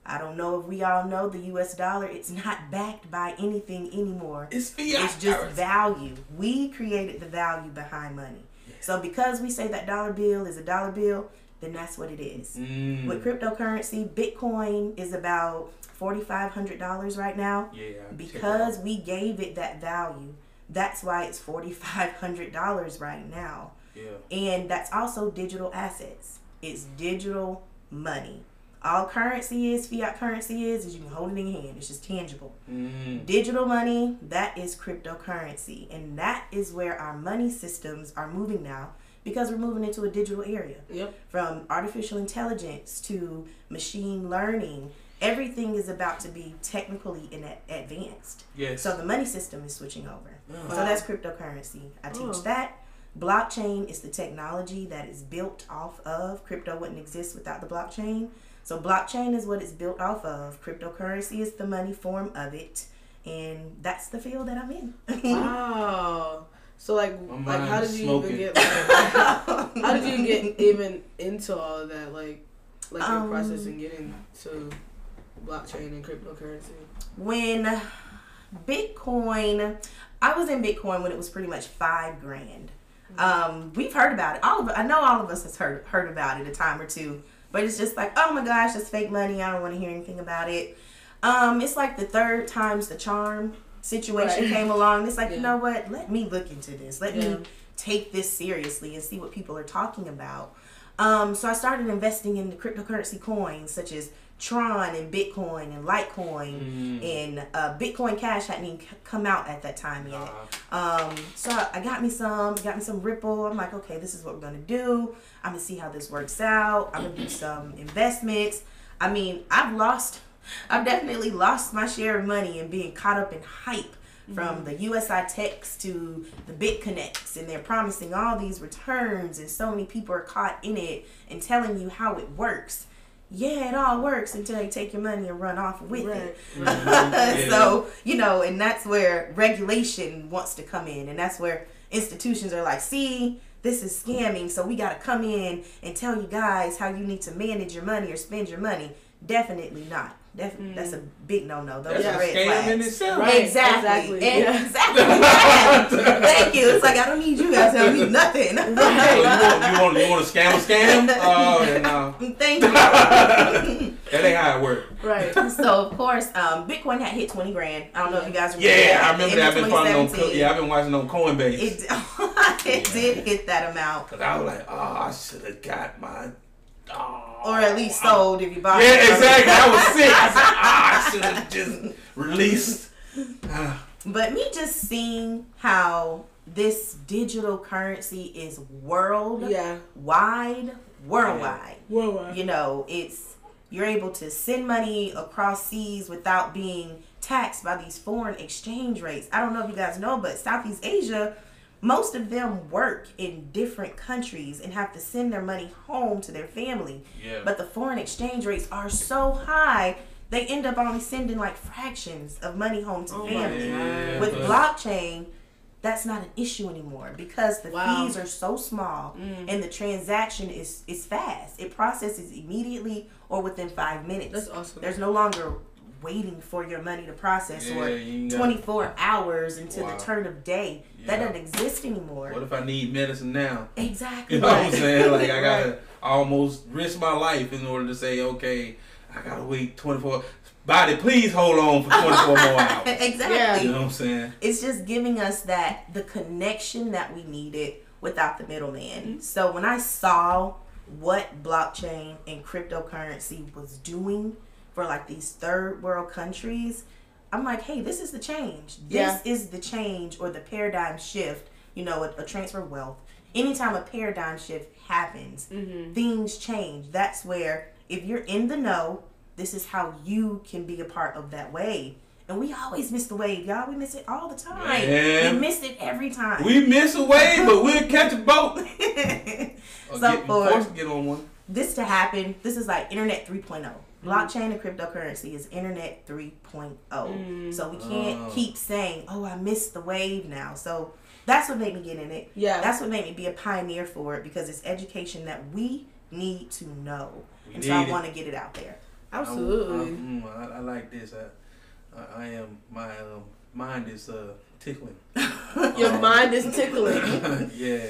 D: I don't know if we all know the U.S. dollar, it's not backed by anything anymore.
A: It's fiat.
D: It's just value. We created the value behind money. So because we say that dollar bill is a dollar bill, then that's what it is. With cryptocurrency, Bitcoin is about $4,500 right now. Because we gave it that value, that's why it's $4,500 right now. And that's also digital assets. It's digital money. All currency is, fiat currency is you can hold it in your hand. It's just tangible. Digital money, that is cryptocurrency. And that is where our money systems are moving now, because we're moving into a digital area. From artificial intelligence to machine learning everything is about to be technically advanced.
A: Yes.
D: So the money system is switching over.
C: Wow.
D: So that's cryptocurrency. I teach that. Blockchain is the technology that is built off of. Crypto wouldn't exist without the blockchain. So blockchain is what it's built off of. Cryptocurrency is the money form of it. And that's the field that I'm in.
C: Wow. So like how did you
A: smoking.
C: even get how did you get even into all of that? Like your process in getting to blockchain and cryptocurrency?
D: When Bitcoin, I was in Bitcoin when it was pretty much $5,000. We've heard about it. I know all of us has heard about it a time or two, but it's just like, oh my gosh, that's fake money. I don't want to hear anything about it. It's like the third time's the charm situation came along. It's like, you know what? Let me look into this. Let me take this seriously and see what people are talking about. So I started investing in the cryptocurrency coins such as Tron and Bitcoin and Litecoin and Bitcoin Cash hadn't even come out at that time yet. So I got me some Ripple. I'm like, okay, this is what we're gonna do. I'm gonna see how this works out. I'm gonna do some investments. I mean, I've definitely lost my share of money and being caught up in hype from the USI Techs to the Konnects, and they're promising all these returns, and so many people are caught in it and telling you how it works. Yeah, it all works until they take your money and run off with it. So, and that's where regulation wants to come in, and that's where institutions are like, see, this is scamming, so we got to come in and tell you guys how you need to manage your money or spend your money. Definitely not. That's a big no-no. Those are red flags.
A: In itself.
C: Right.
D: Exactly.
C: Yeah.
D: Exactly. Thank you. It's like, I don't need you guys to tell me nothing.
A: So you want to scam? Oh, no.
D: Thank you.
A: That ain't how it works.
C: Right.
D: So, of course, Bitcoin had hit 20 grand. I don't know if you guys remember.
A: Yeah, I remember that. I've been watching on Coinbase.
D: It did hit that amount.
A: Because I was like, I should have got my...
D: or at least sold if you bought it.
A: Yeah, exactly. I was sick. I said, I should have just released.
D: But me just seeing how this digital currency is worldwide. You're able to send money across seas without being taxed by these foreign exchange rates. I don't know if you guys know, but Southeast Asia, most of them work in different countries and have to send their money home to their family.
A: Yeah.
D: But the foreign exchange rates are so high, they end up only sending like fractions of money home to family. With blockchain, that's not an issue anymore because the fees are so small and the transaction is fast. It processes immediately or within 5 minutes.
C: That's awesome.
D: There's no longer waiting for your money to process or 24 hours until the turn of day. That doesn't exist anymore.
A: What if I need medicine now?
D: Exactly.
A: You know what I'm saying? Like, I got to almost risk my life in order to say, okay, I got to wait 24. Body, please hold on for 24 more hours.
D: Exactly.
C: Yeah.
A: You know what I'm saying?
D: It's just giving us the connection that we needed without the middleman. So when I saw what blockchain and cryptocurrency was doing for like these third world countries, I'm like, hey, this is the change. This is the change or the paradigm shift, a transfer of wealth. Anytime a paradigm shift happens, things change. That's where if you're in the know, this is how you can be a part of that wave. And we always miss the wave, y'all. We miss it all the time.
A: Man.
D: We miss it every time.
A: We miss a wave, but we'll catch a boat.
D: So
A: get on one.
D: This to happen, this is like Internet 3.0. Blockchain and cryptocurrency is Internet 3.0. So we can't keep saying, I missed the wave now. So that's what made me get in it. Yeah. That's what made me be a pioneer for it because it's education that we need to know. And so I want to get it out there.
C: Absolutely.
A: I like this. I am my mind is tickling.
C: Your mind is tickling.
A: Yeah,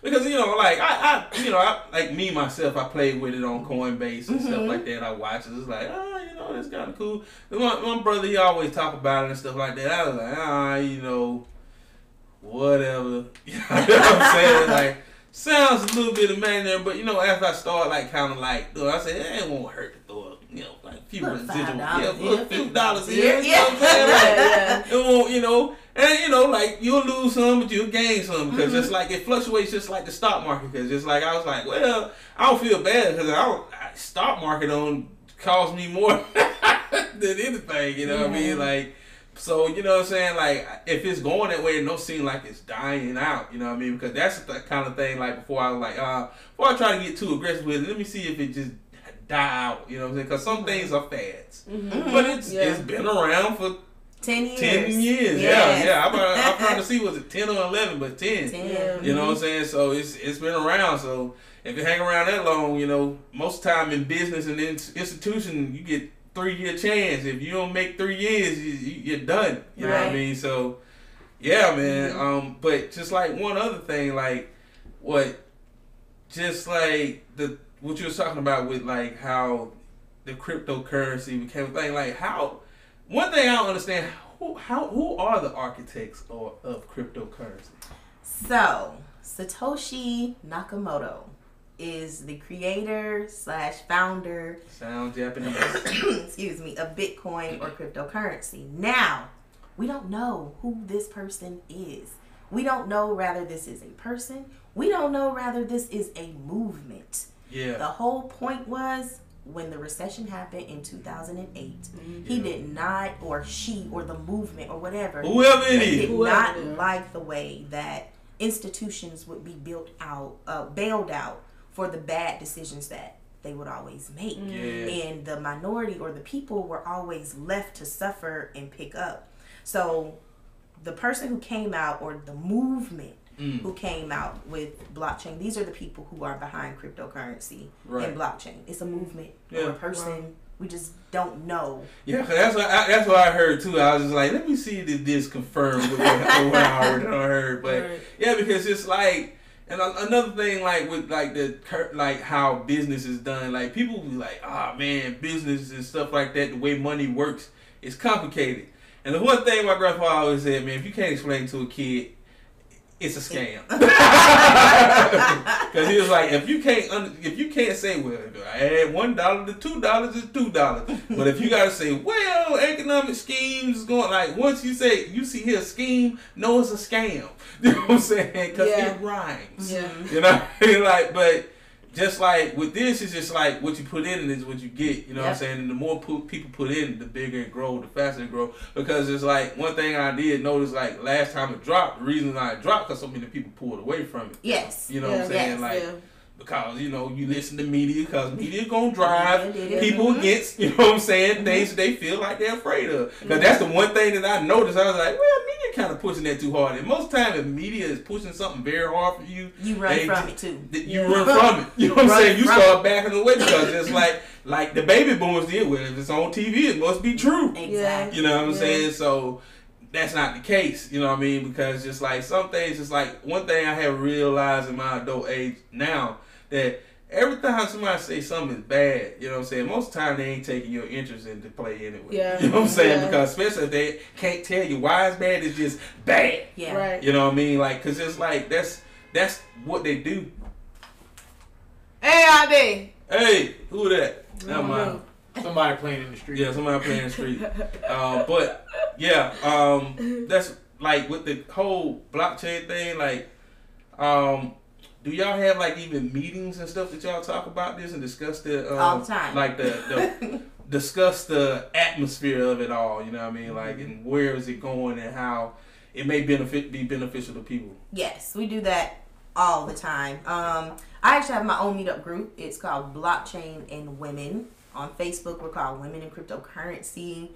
A: because I like me myself. I played with it on Coinbase and stuff like that. I watch it. It's like, that's kind of cool. My brother, he always talk about it and stuff like that. I was like, whatever. You know what I'm saying? Like, sounds a little bit of man there, but after I start I said it won't hurt to throw up, like a few residual, a few dollars here. You know what I'm saying? It won't, and like you'll lose some, but you'll gain some because it's like it fluctuates just like the stock market. Because just like I was like, well, I don't feel bad because stock market don't costs me more than anything, you know what I mean? Like, so, you know what I'm saying? Like, if it's going that way, it don't seem like it's dying out, you know what I mean? Because that's the kind of thing, like, before I was like, before I try to get too aggressive with it, let me see if it just die out, you know what I'm saying? Because some things are fads. But it's been around for
D: 10 years.
A: 10 years, yeah. I'm trying to see, was it 10 or 11, but 10.
D: 10.
A: You know what I'm saying? So it's been around. So if you hang around that long, you know, most time in business and institution, you get 3-year chance. If you don't make 3 years, you're done. You know what I mean? So, yeah, man. But just like one other thing, like what you were talking about with like how the cryptocurrency became a thing. Like how, one thing I don't understand, who are the architects of cryptocurrency?
D: So Satoshi Nakamoto is the creator / founder.
A: Sounds Japanese.
D: Excuse me, of Bitcoin or cryptocurrency. Now, we don't know who this person is. We don't know rather this is a person. We don't know rather this is a movement.
A: Yeah.
D: The whole point was when the recession happened in 2008, he did not, or she, or the movement, or whatever,
A: whoever it
D: they
A: is,
D: did not like the way that institutions would be bailed out for the bad decisions that they would always make. And the minority or the people were always left to suffer and pick up. So the person who came out, or the movement who came out with blockchain, these are the people who are behind cryptocurrency and blockchain. It's a movement or a person. Wow. We just don't know.
A: Yeah, cause that's what I heard too. I was just like, let me see if this confirmed with what I already heard. But yeah, because it's like, and another thing, like with like how business is done, like people be like, man, business and stuff like that, the way money works, it's complicated. And the one thing my grandpa always said, man, if you can't explain to a kid, it's a scam. Because he was like, if you can't say, well, I add $1 to $2 is $2. But if you gotta say, well, economic schemes is going, like, once you say, you see here a scheme, no, it's a scam. You know what I'm saying? Because it rhymes. You know, like, but just like with this, it's just like what you put in is what you get. You know what I'm saying? And the more people put in, the bigger it grow, the faster it grow. Because it's like one thing I did notice, like last time it dropped, the reason I dropped because so many people pulled away from it.
D: Yes.
A: You know what I'm saying? Because, you know, you listen to media, because media going to drive people against, you know what I'm saying, things they feel like they're afraid of. Because that's the one thing that I noticed. I was like, well, media kind of pushing that too hard. And most time if media is pushing something very hard for you,
D: you run from it too.
A: You run from it. You know what I'm saying? You start backing away because it's like the baby boomers did. Well, if it's on TV, it must be true.
D: Exactly.
A: You know what I'm saying? So that's not the case, you know what I mean? Because just like some things, it's like one thing I have realized in my adult age now, that every time somebody say something is bad, you know what I'm saying, most of the time they ain't taking your interest into play anyway. You know what I'm saying? Because especially if they can't tell you why it's bad, it's just bad. You know what I mean? Like, because it's like, that's what they do.
C: Hey, ID.
A: Hey, who that? Never mind.
B: Somebody playing in the street.
A: Yeah, somebody playing in the street. But yeah, that's like with the whole blockchain thing. Like, do y'all have like even meetings and stuff that y'all talk about this and discuss the
D: all the time,
A: like the discuss the atmosphere of it all? You know what I mean? Like, and where is it going and how it may be beneficial to people?
D: Yes, we do that all the time. I actually have my own meetup group. It's called Blockchain and Women. On Facebook, we're called Women in Cryptocurrency.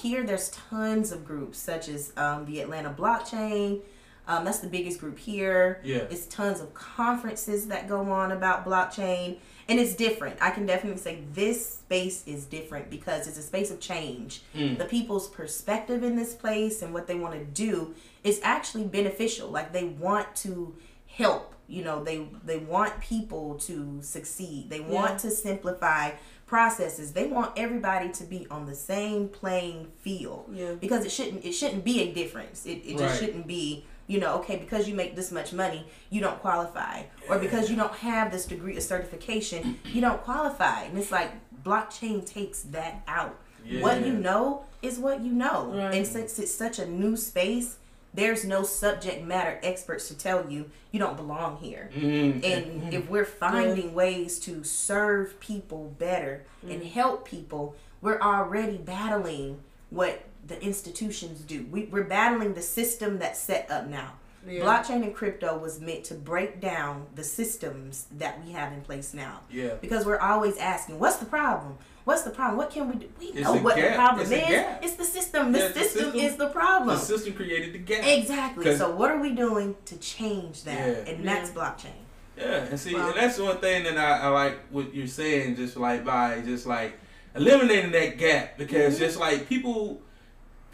D: Here, there's tons of groups, such as the Atlanta Blockchain. That's the biggest group here. It's tons of conferences that go on about blockchain. And it's different. I can definitely say this space is different because it's a space of change. The people's perspective in this place and what they want to do is actually beneficial. Like, they want to help. You know, they want people to succeed. They want to simplify processes. They want everybody to be on the same playing field. Because it shouldn't be a difference. It just shouldn't be, you know, okay, because you make this much money, you don't qualify. Or because you don't have this degree of certification, you don't qualify. And it's like, blockchain takes that out. What you know is what you know. And since it's such a new space, there's no subject matter experts to tell you you don't belong here. And if we're finding ways to serve people better and help people, we're already battling what the institutions do. We're battling the system that's set up now. Yeah. Blockchain and crypto was meant to break down the systems that we have in place now.
A: Yeah.
D: Because we're always asking, what's the problem? What's the problem? What can we do? We know what the problem is. It's the system. The system is the problem.
A: The system created the gap.
D: Exactly. So what are we doing to change that?
A: Yeah.
D: And that's blockchain.
A: Yeah, and see, and that's one thing that I like what you're saying, just like by just like eliminating that gap, because just like people,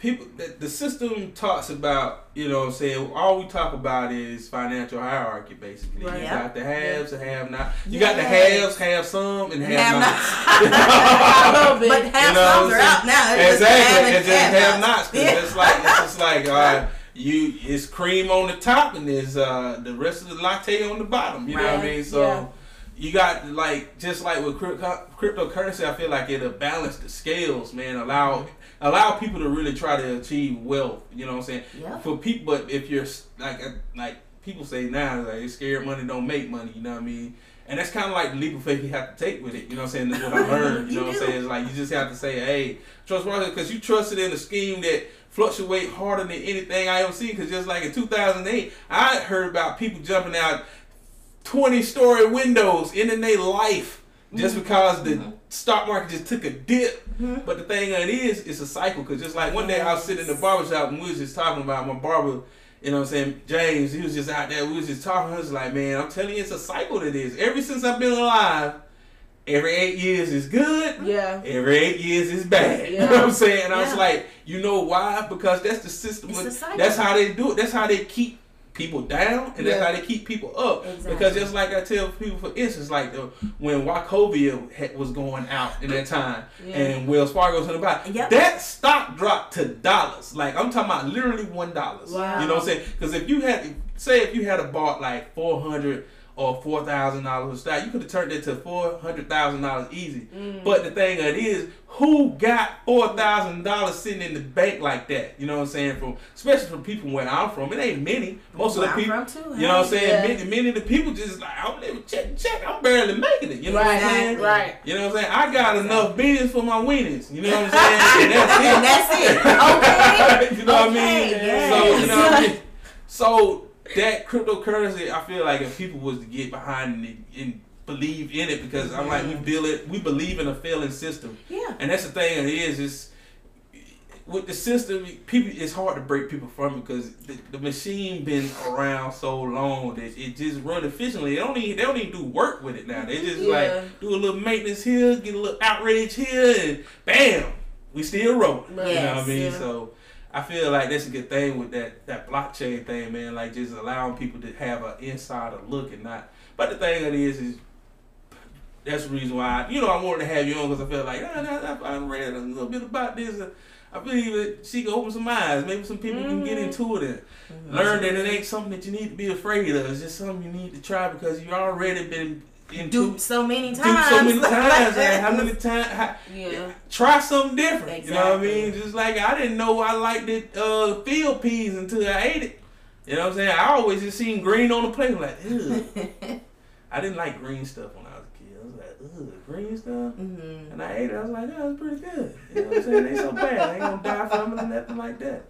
A: the system talks about, you know what I'm saying, all we talk about is financial hierarchy, basically. Right. You got the haves and have not. You got the haves, have some, and have nots.
D: But have somes are out now.
A: Exactly, it's just have nots. It's just like it's cream on the top and there's the rest of the latte on the bottom. You know what I mean? So you got like, just like with cryptocurrency, I feel like it'll balance the scales, man. Allow people to really try to achieve wealth. You know what I'm saying? Yep. For people, but if you're like people say now, like, scared money don't make money. You know what I mean? And that's kind of like the leap of faith you have to take with it. You know what I'm saying? That's what I learned. You know what I'm saying? It's like you just have to say, hey, trust me, because you trusted in a scheme that fluctuate harder than anything I ever seen. Because just like in 2008, I heard about people jumping out 20-story windows in their life just because the stock market just took a dip. But the thing that it's a cycle. Because just like one day I was sitting in the barbershop and we was just talking about my barber, you know what I'm saying, James, he was just out there, we was just talking, I was like, man, I'm telling you, it's a cycle that is. Ever since I've been alive, every 8 years is good, every 8 years is bad. You know what I'm saying? And I was like, you know why? Because that's the system. That's how they do it. That's how they keep people down, and that's how they keep people up. Exactly. Because just like I tell people, for instance, like when Wachovia was going out in that time, and Wells Fargo was on the bottom, that stock dropped to dollars. Like, I'm talking about literally $1. Wow. You know what I'm saying? Because if you had bought like $400 or $4,000 of stock, you could have turned it to $400,000 easy. But the thing of it is, who got $4,000 sitting in the bank like that? You know what I'm saying? Especially from people where I'm from, it ain't many. Most of the people, you know what I'm saying? Many of the people just like, I'm living check. I'm barely making it. You know what I'm saying? Right. You know what I'm saying? I got enough billions for my winnings. You know what I'm saying? And that's it. Okay. You know what I mean? Yes. So you know what I mean? So that cryptocurrency, I feel like if people was to get behind it and believe in it, because I'm like, we believe in a failing system. Yeah. And that's the thing, is with the system, it's hard to break people from it, because the machine been around so long that it just run efficiently. They don't even do work with it now. They just like do a little maintenance here, get a little outrage here, and bam, we still rolling. Yes. You know what I mean? So I feel like that's a good thing with that blockchain thing, man. Like, just allowing people to have an insider look and not. But the thing that is that's the reason why I wanted to have you on, because I feel like I read a little bit about this. I believe that she can open some eyes. Maybe some people can get into it and learn that it ain't something that you need to be afraid of. It's just something you need to try, because you already been
D: duped so many times.
A: How many times? Try something different. Exactly. You know what I mean? Just like I didn't know I liked it field peas until I ate it. You know what I'm saying? I always just seen green on the plate. Like, ugh. I didn't like green stuff when I was a kid. I was like, ugh, green stuff? And I ate it. I was like, oh, it's pretty good. You know what I'm saying? It ain't so bad. I ain't gonna die from it or nothing like that.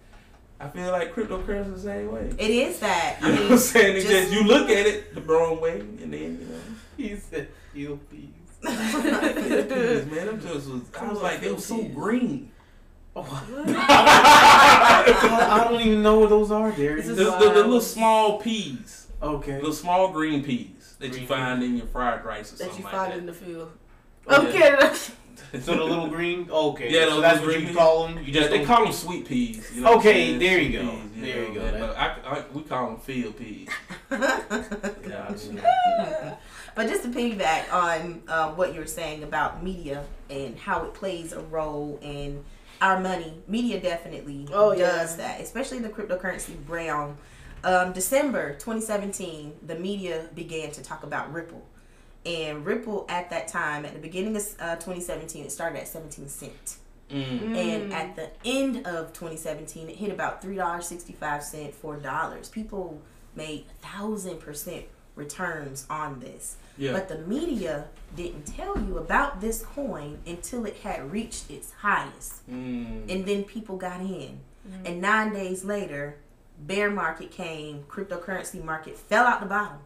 A: I feel like cryptocurrency the same way.
D: It is that.
A: You know what I'm saying? It's just you look at it the wrong way, and then,
B: He said field peas.
A: Field peas, man. I was like, they were so green.
B: Oh. I don't even know what those are, Derek.
A: The little small peas.
B: Okay.
A: Little small green peas that you find in your fried rice or something like that.
C: That you find in the field.
A: Okay.
B: So the little green, okay.
A: Yeah,
B: so that's what you call them.
A: They call them sweet peas. You know
B: okay, there you go. There you go.
A: We call them field peas.
D: But just to piggyback on what you were saying about media and how it plays a role in our money, media definitely does that, especially the cryptocurrency realm. December 2017, the media began to talk about Ripple. And Ripple at that time, at the beginning of 2017, it started at 17 cents. And at the end of 2017, it hit about $3.65, $4. People made 1,000% returns on this.
A: Yeah.
D: But the media didn't tell you about this coin until it had reached its highest. And then people got in. And 9 days later, bear market came, cryptocurrency market fell out the bottom.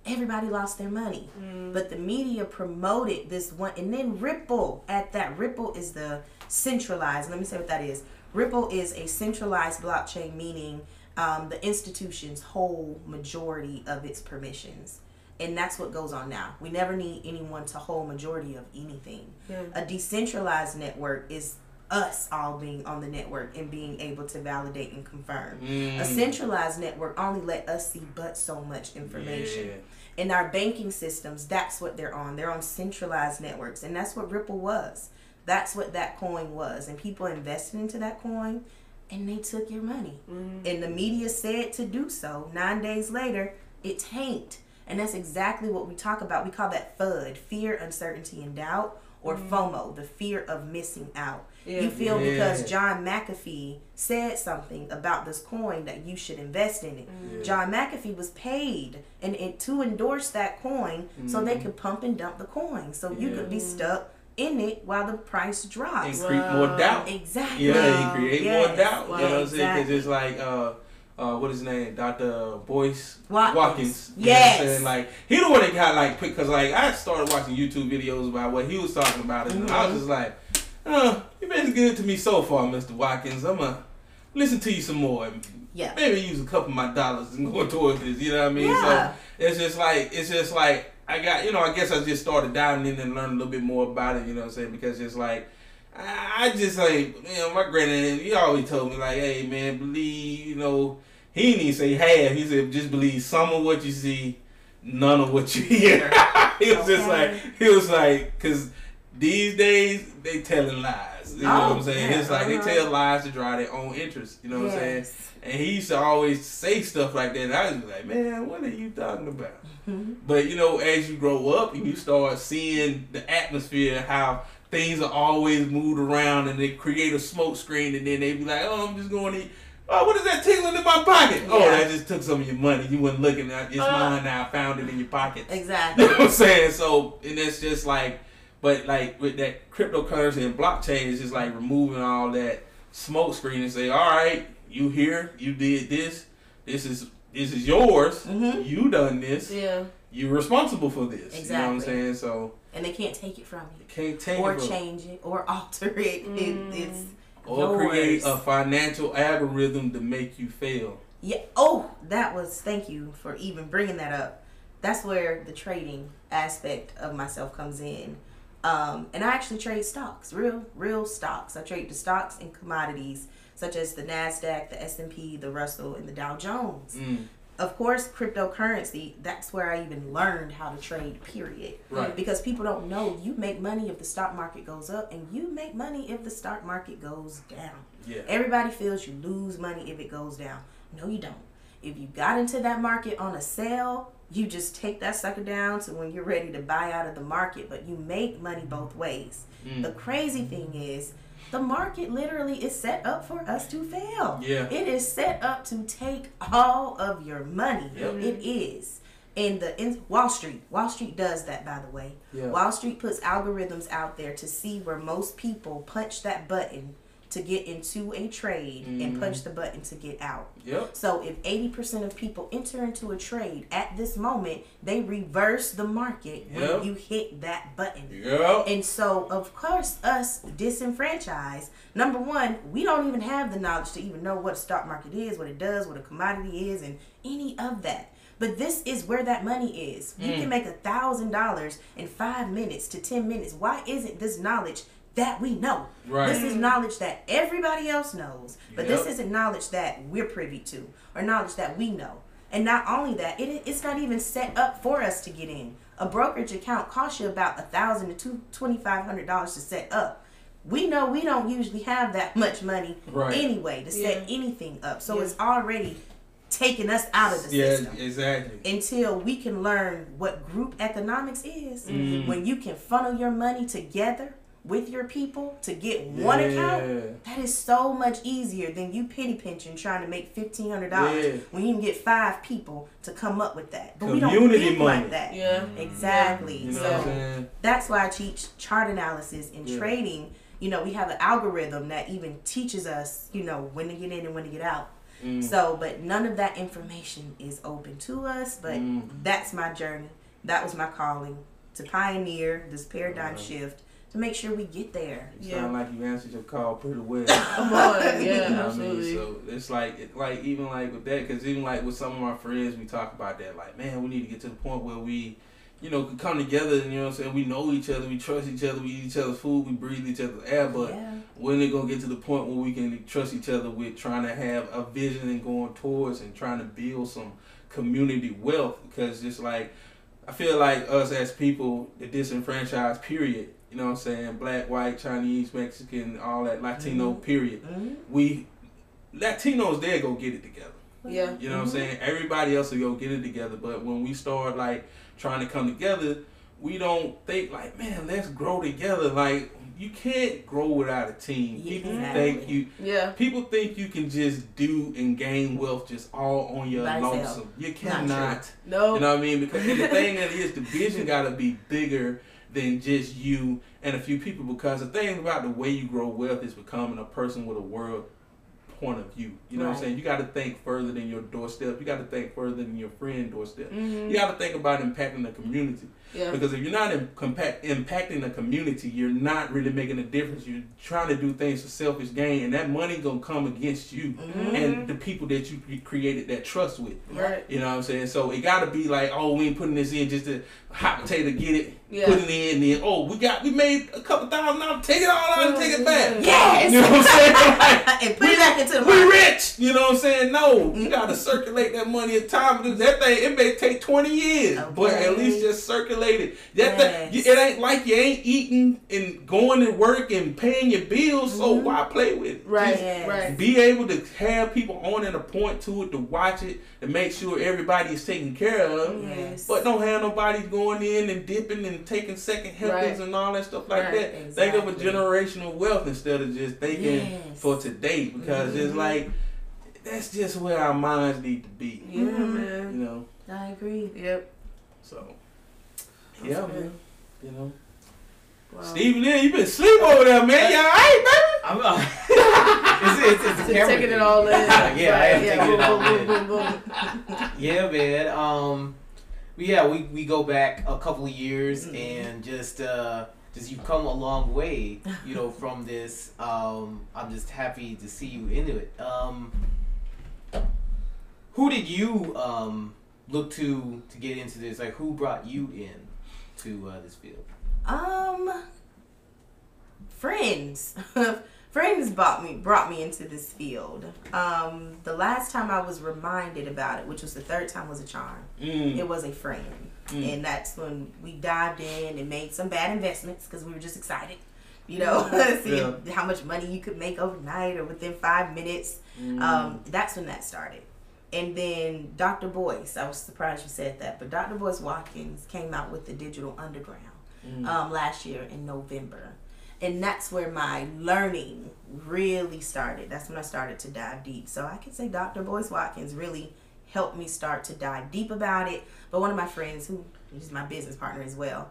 D: Everybody lost their money. But the media promoted this one. And then Ripple, at that, Ripple is the centralized, let me say what that is. Ripple is a centralized blockchain, meaning the institutions hold majority of its permissions. And that's what goes on now. We never need anyone to hold majority of anything. A decentralized network is us all being on the network and being able to validate and confirm. A centralized network only let us see but so much information. In our banking systems, that's what they're on. They're on centralized networks. And that's what Ripple was. That's what that coin was. And people invested into that coin and they took your money. And the media said to do so. 9 days later, it tanked. And that's exactly what we talk about. We call that FUD, fear, uncertainty, and doubt, or FOMO, the fear of missing out. You feel because John McAfee said something about this coin that you should invest in it. John McAfee was paid and to endorse that coin so they could pump and dump the coin. So you could be stuck in it while the price drops.
A: And create more doubt.
D: Exactly.
A: Yeah, you create more doubt.
D: Wow.
A: You know what I'm saying? Because it's like, what is his name? Dr. Boyce
D: Watkins.
A: You know what I'm saying? Like, he the one that got like, because like, I started watching YouTube videos about what he was talking about. And I was just like, you've been good to me so far, Mr. Watkins. I'm going to listen to you some more.
D: Yeah.
A: Maybe use a couple of my dollars and go towards this. You know what I mean?
D: Yeah.
A: So it's just like, I got, I guess I just started diving in and learning a little bit more about it, you know what I'm saying? Because it's like, I just like, my granddad, he always told me like, hey man, believe, he didn't even say half. He said, just believe some of what you see, none of what you hear. He was like, because these days, they telling lies. You know what I'm saying? It's like, they tell lies to draw their own interest. You know what I'm saying? And he used to always say stuff like that. And I was like, man, what are you talking about? But, as you grow up and you start seeing the atmosphere, how things are always moved around and they create a smoke screen and then they be like, I'm just going to eat. Oh, what is that tingling in my pocket? Oh, that just took some of your money. You weren't looking at it. It's mine now. I found it in your pockets.
D: Exactly.
A: You know what I'm saying? So, and it's just like, but like with that cryptocurrency and blockchain, it's just like removing all that smoke screen and say, all right, you here, you did this. This is yours. You done this.
C: Yeah.
A: You're responsible for this.
D: Exactly.
A: You know what I'm saying? So.
D: And they can't take it from you.
A: Can't take
D: or
A: it from
D: change it or alter it. It's
A: or
D: yours.
A: Create a financial algorithm to make you fail.
D: Yeah. Oh, thank you for even bringing that up. That's where the trading aspect of myself comes in. And I actually trade stocks, real stocks. I trade the stocks and commodities such as the NASDAQ, the S&P, the Russell, and the Dow Jones. Of course, cryptocurrency, that's where I even learned how to trade, period.
A: Right.
D: Because people don't know you make money if the stock market goes up and you make money if the stock market goes down.
A: Yeah.
D: Everybody feels you lose money if it goes down. No, you don't. If you got into that market on a sale, you just take that sucker down to when you're ready to buy out of the market, but you make money both ways. The crazy thing is, the market literally is set up for us to fail.
A: Yeah.
D: It is set up to take all of your money.
A: Yep.
D: It is. And Wall Street does that, by the way.
A: Yeah.
D: Wall Street puts algorithms out there to see where most people punch that button to get into a trade and punch the button to get out.
A: Yep.
D: So if 80% of people enter into a trade at this moment, they reverse the market when you hit that button.
A: Yep.
D: And so, of course, us disenfranchised, number one, we don't even have the knowledge to even know what a stock market is, what it does, what a commodity is, and any of that. But this is where that money is. You can make $1,000 in 5 minutes to 10 minutes. Why isn't this knowledge that we know?
A: Right.
D: This is knowledge that everybody else knows, but this isn't knowledge that we're privy to or knowledge that we know. And not only that, it's not even set up for us to get in. A brokerage account costs you about $1,000 to $2,500 to set up. We know we don't usually have that much money anyway to set anything up, so it's already taking us out of the system.
A: Yeah, exactly.
D: Until we can learn what group economics is, when you can funnel your money together with your people to get one account, that is so much easier than you penny pinching trying to make $1,500 when you can get 5 people to come up with that. But
A: community
D: we don't think
A: money.
D: like that.
C: Yeah.
D: Exactly.
A: You know
D: So that's why I teach chart analysis and trading. You know, we have an algorithm that even teaches us, you know, when to get in and when to get out. So, but none of that information is open to us. But that's my journey. That was my calling, to pioneer this paradigm shift, to make sure we get there.
A: You sound like you answered your call pretty well.
C: Come on, yeah,
A: You know
C: absolutely.
A: what I mean? So it's like even like with that, because even like with some of my friends, we talk about that. Like, man, we need to get to the point where we, you know, can come together and, you know what I'm saying, we know each other, we trust each other, we eat each other's food, we breathe each other's air, but when it gonna get to the point where we can trust each other with trying to have a vision and going towards and trying to build some community wealth? Because it's like, I feel like us as people, the disenfranchised period, you know what I'm saying, black, white, Chinese, Mexican, all that, Latino period, we, Latinos, they go get it together.
C: Yeah.
A: You know what I'm saying? Everybody else will go get it together. But when we start like trying to come together, we don't think like, man, let's grow together. Like, you can't grow without a team. People think you can just do and gain wealth just all on your lonesome. You cannot.
C: No.
A: You know what I mean? Because the thing that is, the vision gotta be bigger than just you and a few people. Because the thing about the way you grow wealth is becoming a person with a world point of view. You know what I'm saying? You got to think further than your doorstep. You got to think further than your friend doorstep. You got to think about impacting the community. Because if you're not impacting the community, you're not really making a difference. You're trying to do things for selfish gain, and that money gonna come against you and the people that you created that trust with.
C: Right.
A: You know what I'm saying? So it got to be like, oh, we ain't putting this in just to hot potato get it, put it in, and then we made a couple $1,000, take it all out and take it back.
D: Yes.
A: You know what I'm saying? Like,
D: and put it back into the
A: we
D: market.
A: rich. You know what I'm saying? No, you got to circulate that money in time. That thing, it may take 20 years, but at least just circulate it. That thing, it ain't like you ain't eating and going to work and paying your bills, so why play with it?
C: Right,
A: Just be able to have people on and a point to it, to watch it, to make sure everybody is taken care of. But don't have nobody going in and dipping and taking second helpings and all that stuff like that.
D: Exactly.
A: Think of a generational wealth instead of just thinking for today, because it's like, that's just where our minds need to be.
C: Yeah, man.
A: You know?
D: I agree.
C: Yep.
A: So, yeah, man. You know?
C: Wow.
A: Steven, you been asleep over there, man. You all right, baby?
B: I'm it's the camera
C: Taking
B: thing.
C: it all in.
B: I am taking it all in.
C: Boom, boom, boom.
B: Yeah, man. We go back a couple of years and just you've come a long way, you know, from this. I'm just happy to see you into it. Who did you look to get into this? Like, who brought you in to this field?
D: Friends. Friends brought me into this field. The last time I was reminded about it, which was the third time, was a charm. It was a friend. And that's when we dived in and made some bad investments because we were just excited. You know, seeing how much money you could make overnight or within 5 minutes. That's when that started. And then Dr. Boyce, I was surprised you said that, but Dr. Boyce Watkins came out with the Digital Underground last year in November. And that's where my learning really started. That's when I started to dive deep. So I can say Dr. Boyce Watkins really helped me start to dive deep about it. But one of my friends, who is my business partner as well,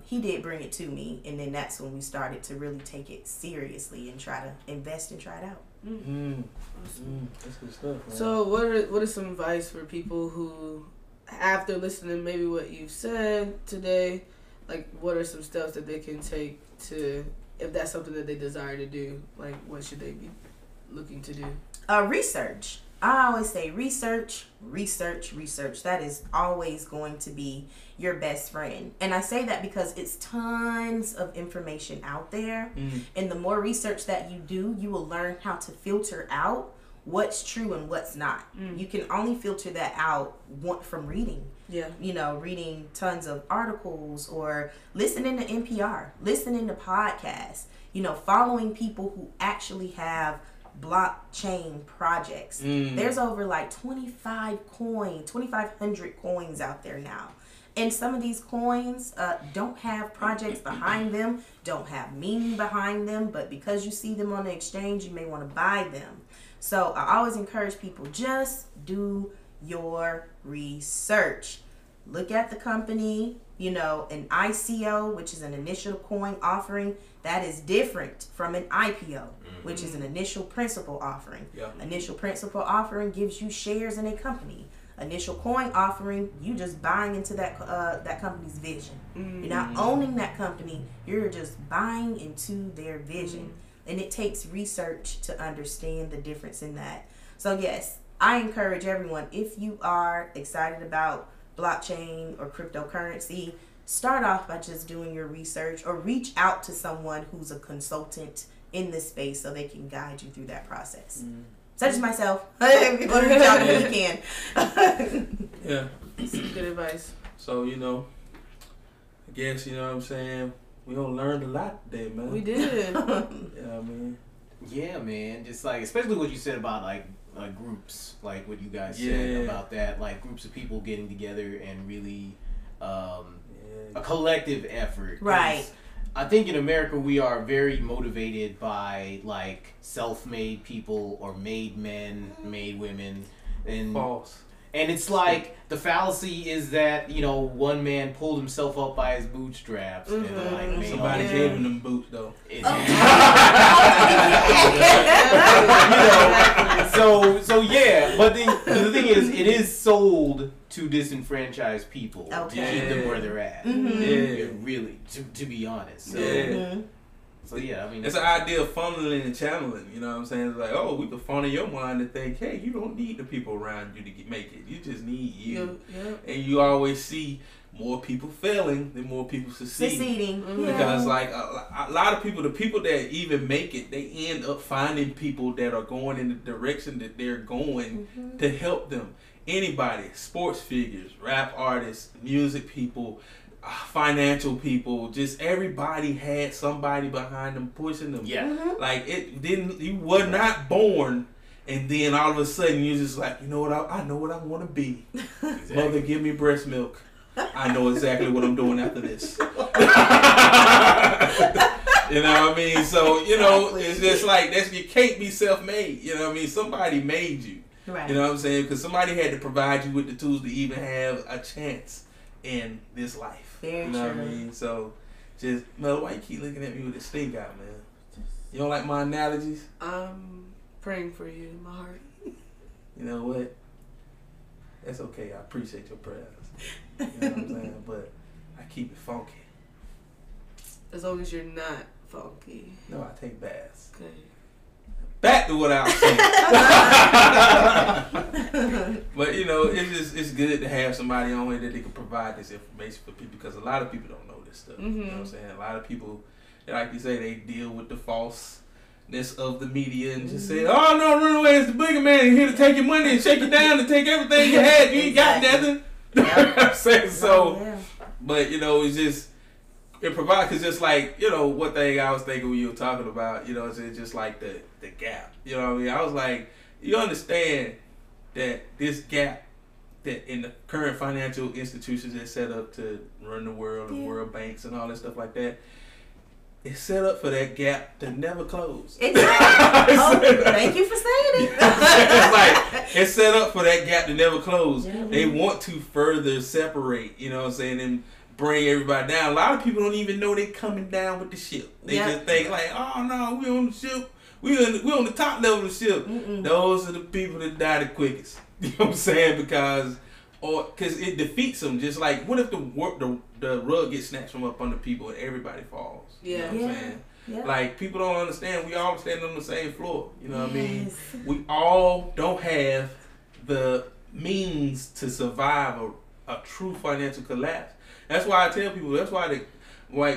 D: he did bring it to me. And then that's when we started to really take it seriously and try to invest and try it out.
A: That's good stuff, man.
C: So what are some advice for people who, after listening maybe what you've said today, like what are some steps that they can take to, if that's something that they desire to do, like what should they be looking to do?
D: Research. I always say research. That is always going to be your best friend. And I say that because it's tons of information out there. And the more research that you do, you will learn how to filter out what's true and what's not. You can only filter that out from reading. You know, reading tons of articles or listening to NPR, listening to podcasts, you know, following people who actually have blockchain projects. There's over like 2,500 coins out there now. And some of these coins don't have projects behind them, don't have meaning behind them, but because you see them on the exchange, you may want to buy them. So I always encourage people, just do your research. Look at the company, you know, an ICO, which is an initial coin offering, that is different from an IPO, which is an initial principal offering.
A: Yeah.
D: Initial principal offering gives you shares in a company. Initial coin offering, you just buying into that company's vision. You're not owning that company, you're just buying into their vision. And it takes research to understand the difference in that. So yes, I encourage everyone, if you are excited about blockchain or cryptocurrency, start off by just doing your research or reach out to someone who's a consultant in this space so they can guide you through that process. Such as myself. If you want to reach out to me, you can.
A: Yeah.
C: Good advice.
A: So, you know, I guess, you know what I'm saying, we all learned a lot today, man.
C: We did.
A: Yeah, I mean.
B: Yeah, man. Just like, especially what you said about like groups, like what you guys said about that, like groups of people getting together and really a collective effort.
D: Right.
B: I think in America we are very motivated by like self-made people or made men, made women, and
A: False.
B: And it's like the fallacy is that, you know, one man pulled himself up by his bootstraps and like made
A: Somebody gave him them boots though.
B: So yeah, but the thing is, it is sold to disenfranchised people to keep them where they're at. Yeah, really, to be honest. So, so yeah, I mean,
A: it's an idea of funneling and channeling. You know what I'm saying? It's like, oh, we can funnel your mind to think, hey, you don't need the people around you to make it. You just need you. And you always see more people failing than more people succeeding. Because like a lot of people, the people that even make it, they end up finding people that are going in the direction that they're going to help them. Anybody, sports figures, rap artists, music people, financial people, just everybody had somebody behind them pushing them. Like you were not born and then all of a sudden you're just like, you know what, I know what I want to be. Mother, give me breast milk. I know exactly what I'm doing after this. You know what I mean? So, you know, it's just like, you can't be self-made. You know what I mean? Somebody made you.
D: Right.
A: You know what I'm saying? Because somebody had to provide you with the tools to even have a chance in this life.
D: Very
A: you know
D: true.
A: what I mean? So, just, Mel, why you keep looking at me with a stink out, man? You don't like my analogies?
C: I'm praying for you in my heart.
A: You know what? That's okay. I appreciate your prayers. You know what I'm saying? But I keep it funky.
C: As long as you're not funky.
A: No, I take baths.
C: Okay.
A: Back to what I was saying. But you know, it's good to have somebody on here that they can provide this information for people, because a lot of people don't know this stuff. You know what I'm saying? A lot of people, like you say, they deal with the falseness of the media and just say, "Oh no, run away! It's the boogeyman. He's here to take your money and shake you down and take everything you had. You ain't got nothing." You know what I'm saying? So, but you know, it's just. It provides, because just like, you know, one thing I was thinking when you were talking about, you know, it's just like the gap. You know what I mean? I was like, you understand that this gap that in the current financial institutions that's set up to run the world, and world banks and all that stuff like that, it's set up for that gap to never close.
D: Exactly. Thank you for saying it.
A: It's like, it's set up for that gap to never close. They want to further separate, you know what I'm saying, and bring everybody down. A lot of people don't even know they're coming down with the ship. They just think like, oh no, we on the ship. We on the top level of the ship. Those are the people that die the quickest. You know what I'm saying? Because it defeats them. Just like, what if the rug gets snatched from up under people and everybody falls? You know what I'm saying? Like, people don't understand. We all stand on the same floor. You know what I mean? We all don't have the means to survive a true financial collapse. That's why I tell people, that's why like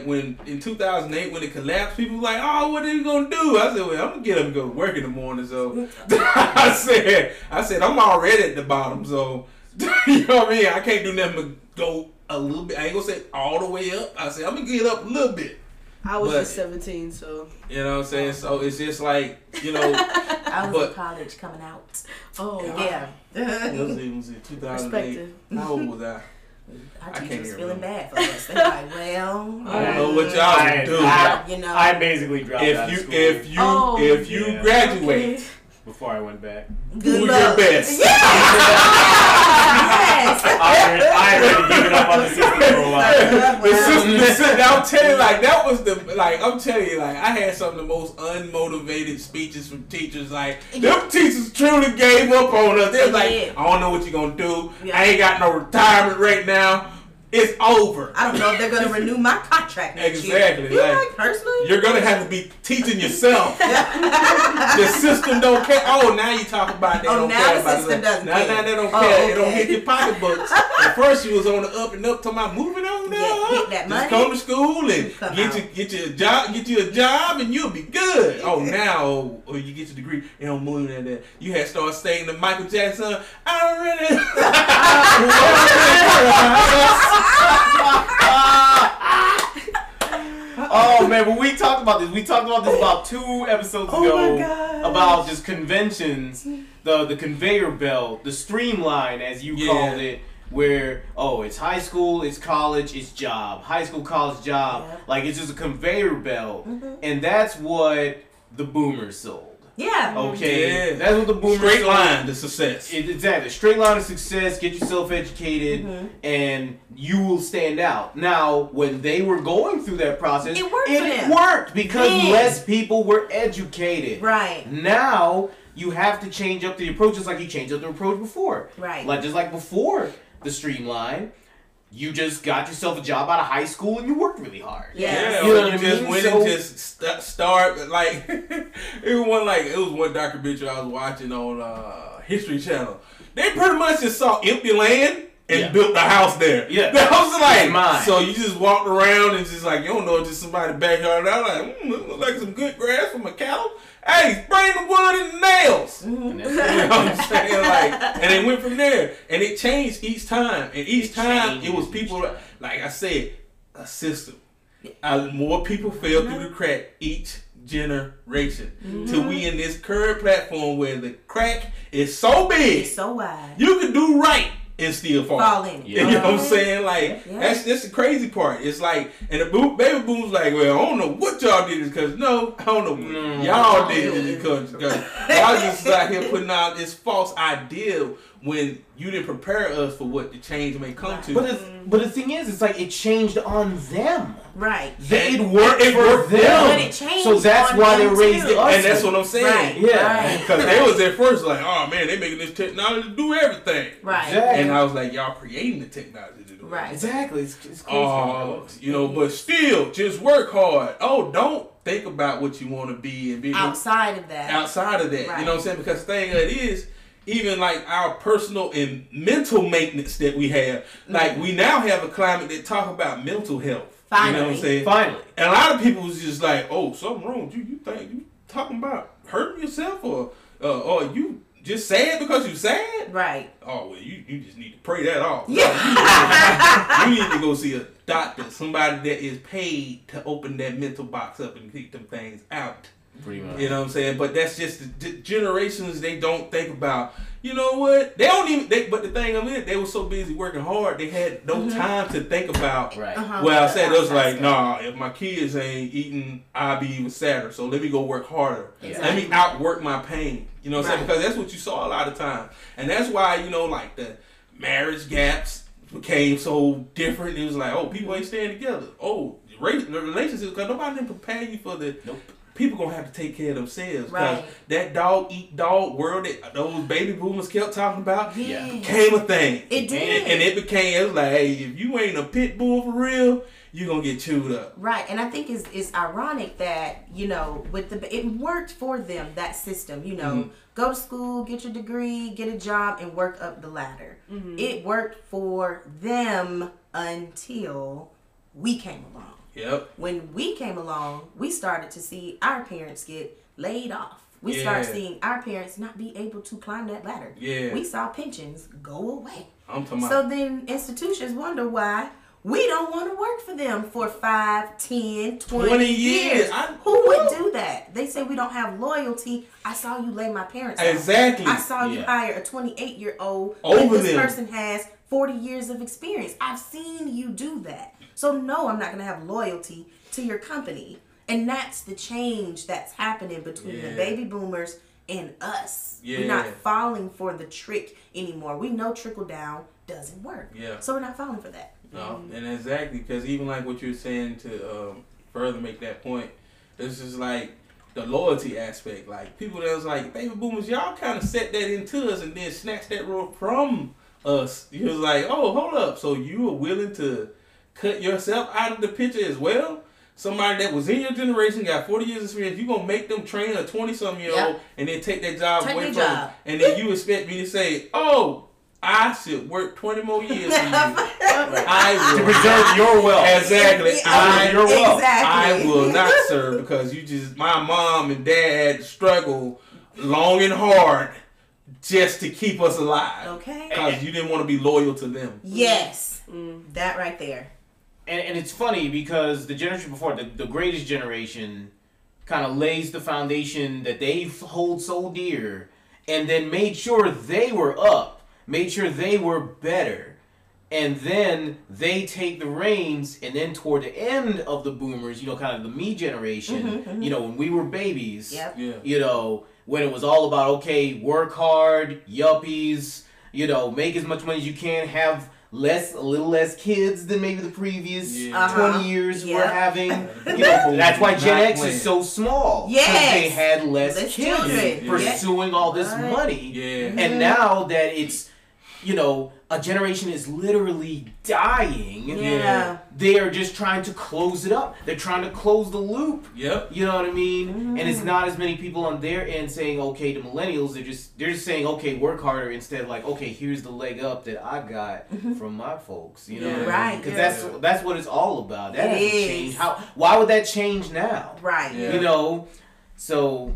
A: when in 2008 when it collapsed, people were like, oh, what are you gonna do? I said, well, I'm gonna get up and go to work in the morning. So I said I'm already at the bottom, so you know what I mean? I can't do nothing but go a little bit. I ain't gonna say all the way up. I said I'm gonna get up a little bit.
C: I was just 17, so
A: you know what I'm saying? So it's just like, you know,
D: I was in college coming out.
C: Oh
D: yeah.
A: It was 2008. How old was I?
D: Our
A: I can't
D: teachers
A: even
D: feeling
A: remember.
D: bad for us. They're like, well,
A: I don't know what y'all would do.
D: you know.
B: I basically dropped out of school
A: If you
B: Yeah.
A: graduate,
D: Okay.
B: before I went back.
A: do
D: Good
A: your
D: luck.
A: best.
D: Yes.
B: I already given up on the system for a while.
A: I'm telling you, like that was I'm telling you, like I had some of the most unmotivated speeches from teachers. Like them teachers truly gave up on us. They're like,
D: Yeah.
A: I don't know what you're gonna do.
D: Yeah.
A: I ain't got no retirement right now. It's over.
D: I don't know if they're gonna renew my contract next
A: Exactly.
D: year. You
A: Like,
D: personally?
A: You're gonna have to be teaching yourself. The system don't care. Oh, now you talk about they
D: Oh,
A: don't
D: now
A: care
D: the
A: about
D: system
A: it.
D: doesn't
A: Now
D: care.
A: they don't
D: Oh,
A: care. It don't
D: okay.
A: hit your pocketbooks. At first you was on the up and up talking about moving on now.
D: Yeah, hit that
A: Just
D: money.
A: come to school and
D: Come
A: get you a job and you'll be good. Oh, now or you get your degree. It don't move like that. You had to start saying to Michael Jackson, I really.
B: Oh man, but we talked about this. We talked about this about 2 episodes
D: Oh
B: ago
D: my gosh.
B: about just conventions, the conveyor belt, the streamline as you called it, where it's high school, it's college, it's job, high school, college, job.
D: Yep.
B: Like it's just a conveyor belt, and that's what the boomers sold.
D: Yeah.
B: Okay,
A: Yeah.
B: that's what the boomers
A: Straight
B: sold.
A: line to success.
B: Exactly. Straight line of success, get yourself educated, and you will stand out. Now, when they were going through that process,
D: It worked for them.
B: worked because
D: Man.
B: less people were educated.
D: Right.
B: Now, you have to change up the approach just like you changed up the approach before.
D: Right.
B: Just like before the streamline, you just got yourself a job out of high school and you worked really hard.
D: Yeah.
A: Yeah,
B: You know
A: or
B: what
A: you
B: I
A: just
B: mean?
A: went
B: So-
A: and just start like it was one documentary I was watching on History Channel. They pretty much just saw empty land and built a house there.
B: Yeah.
A: I was like,
B: Mine.
A: so you just walked around and just like you don't know it's just somebody's backyard. I was like, it looks like some good grass for my cattle. Hey, bring the wood and the nails.
B: And that's
A: You know what I'm saying? Like, and it went from there, and it changed each time. And each time it was people, like I said, a system. More people fell through the crack each generation. Till we in this current platform where the crack is so big,
D: It's so wide.
A: you can do right and still fall.
D: in.
B: Yeah.
A: You know what I'm saying? Like
D: Yeah.
A: that's the crazy part. It's like, and the baby boom's like, well, I don't know what y'all did because no, I don't know what y'all did because y'all just out here putting out this false ideal when you didn't prepare us for what the change may come to.
B: But the thing is, it's like it changed on them.
D: Right.
B: It worked
A: It
B: for
A: worked
B: them.
D: But it changed
B: So that's
D: on
B: why they
D: them,
B: raised
D: too.
B: it us.
A: And that's what I'm saying.
D: Right.
B: Yeah.
D: Right.
A: Because they was at first like, oh man, they making this technology to do everything.
D: Right.
B: Exactly.
A: And I was like, y'all creating the technology to do
D: Right.
A: everything.
B: Exactly. It's crazy.
A: But still, just work hard. Oh, don't think about what you want to be and be
D: Outside of that.
A: outside of that.
D: Right.
A: You know what I'm saying? Because the thing of it is, even like our personal and mental maintenance that we have, like we now have a climate that talk about mental health.
D: Finally.
A: You know what I'm saying?
B: Finally.
A: And a lot of people was just like, oh, something wrong with you. You think you talking about hurting yourself or you just sad because you sad?
D: Right.
A: Oh, well, you just need to pray that off.
D: Yeah.
A: You need to go see a doctor, somebody that is paid to open that mental box up and take them things out.
B: Pretty much.
A: You know what I'm saying? But that's just the generations, they don't think about, you know what? They don't even, but the thing of it, they were so busy working hard, they had no time to think about.
B: Right.
A: Well, I said, it was like, nah, if my kids ain't eating, I'll be even sadder. So let me go work harder. Let me outwork my pain. You know what I'm saying? Because that's what you saw a lot of times. And that's why, you know, like the marriage gaps became so different. It was like, oh, people ain't staying together. Oh, the relationships, because nobody didn't prepare you for the...
B: Nope.
A: People gonna have to take care of themselves. Because
D: Right.
A: that dog eat dog world that those baby boomers kept talking about
D: Yeah.
A: became a thing.
D: It did.
A: And it became, it was like, hey, if you ain't a pit bull for real, you gonna get chewed up.
D: Right, and I think it's ironic that, you know, it worked for them, that system, you know, go to school, get your degree, get a job, and work up the ladder. It worked for them until we came along.
A: Yep.
D: When we came along, we started to see our parents get laid off. We
A: Yeah.
D: started seeing our parents not be able to climb that ladder.
A: Yeah.
D: We saw pensions go away.
A: I'm talking
D: So
A: about.
D: then institutions wonder why we don't want to work for them for 5, 10, 20
A: years.
D: years. Who would do that? They say we don't have loyalty. I saw you lay my parents off.
A: Exactly.
D: I saw you
B: Yeah.
D: hire a 28-year-old
A: Over
D: when this
A: them.
D: person has 40 years of experience. I've seen you do that. So no, I'm not going to have loyalty to your company. And that's the change that's happening between the baby boomers and us. We're not falling for the trick anymore. We know trickle down doesn't work. Yeah. So we're not falling for that.
A: No, and exactly, because even like what you're saying to further make that point, this is like the loyalty aspect. Like people that was like, baby boomers, y'all kind of set that into us and then snatched that role from us. You was like, oh, hold up. So you were willing to cut yourself out of the picture as well? Somebody that was in your generation, got 40 years of experience, you going to make them train a 20-something-year-old and then take that job away from them. And then you expect me to say, oh, I should work 20 more years for you. I will.
B: To preserve your wealth.
A: Exactly. I will not, sir, because my mom and dad had to struggle long and hard just to keep us alive.
D: Okay.
A: Because you didn't want to be loyal to them.
D: Yes. That right there.
B: And it's funny because the generation before, the greatest generation, kind of lays the foundation that they hold so dear and then made sure they were up, made sure they were better. And then they take the reins, and then toward the end of the boomers, kind of the me generation, when we were babies, when it was all about, okay, work hard, yuppies, make as much money as you can, have a little less kids than maybe the previous 20 years we're having. That's why Gen X is so small. Yes. They had less kids pursuing all this money. Yeah. And now that it's, a generation is literally dying. Yeah. They are just trying to close it up. They're trying to close the loop. Yep. You know what I mean? And it's not as many people on their end saying, okay, the millennials, they're just saying, okay, work harder, instead of like, okay, here's the leg up that I got from my folks. You know what I mean? Because that's what it's all about. That hasn't changed. Why would that change now?
D: Right.
B: Yeah. So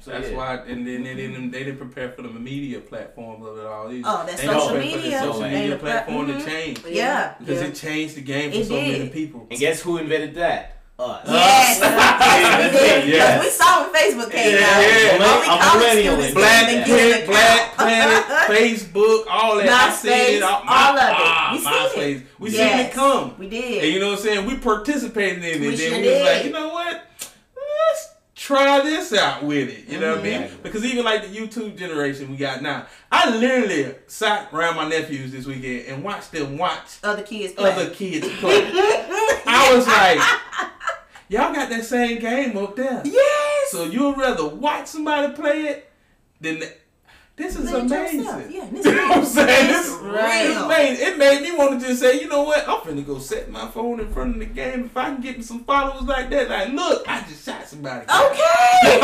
A: that's why, and then they didn't prepare for the media platforms of it all.
D: That's social media.
A: For the social media platform to change.
D: Yeah.
A: Because it changed the game for so many people.
B: And guess who invented that? Us.
D: Yes. Because we saw when Facebook came out.
A: Millennial. Black Planet, Facebook, all that. I seen it.
D: All of it.
A: We seen it come.
D: We did.
A: And you know what I'm saying? We participated in it. And then we was like, you know what? Let's try this out with it. You know what I mean? Because even like the YouTube generation we got now, I literally sat around my nephews this weekend and watched them watch
D: other kids play.
A: I was like, y'all got that same game up there. Yes. So you'd rather watch somebody play it than this is amazing.
D: Yeah,
A: you know what I'm saying?
D: This is real.
A: It made me want to just say, you know what? I'm finna go set my phone in front of the game. If I can get me some followers like that, like, look, I just shot somebody.
D: Okay.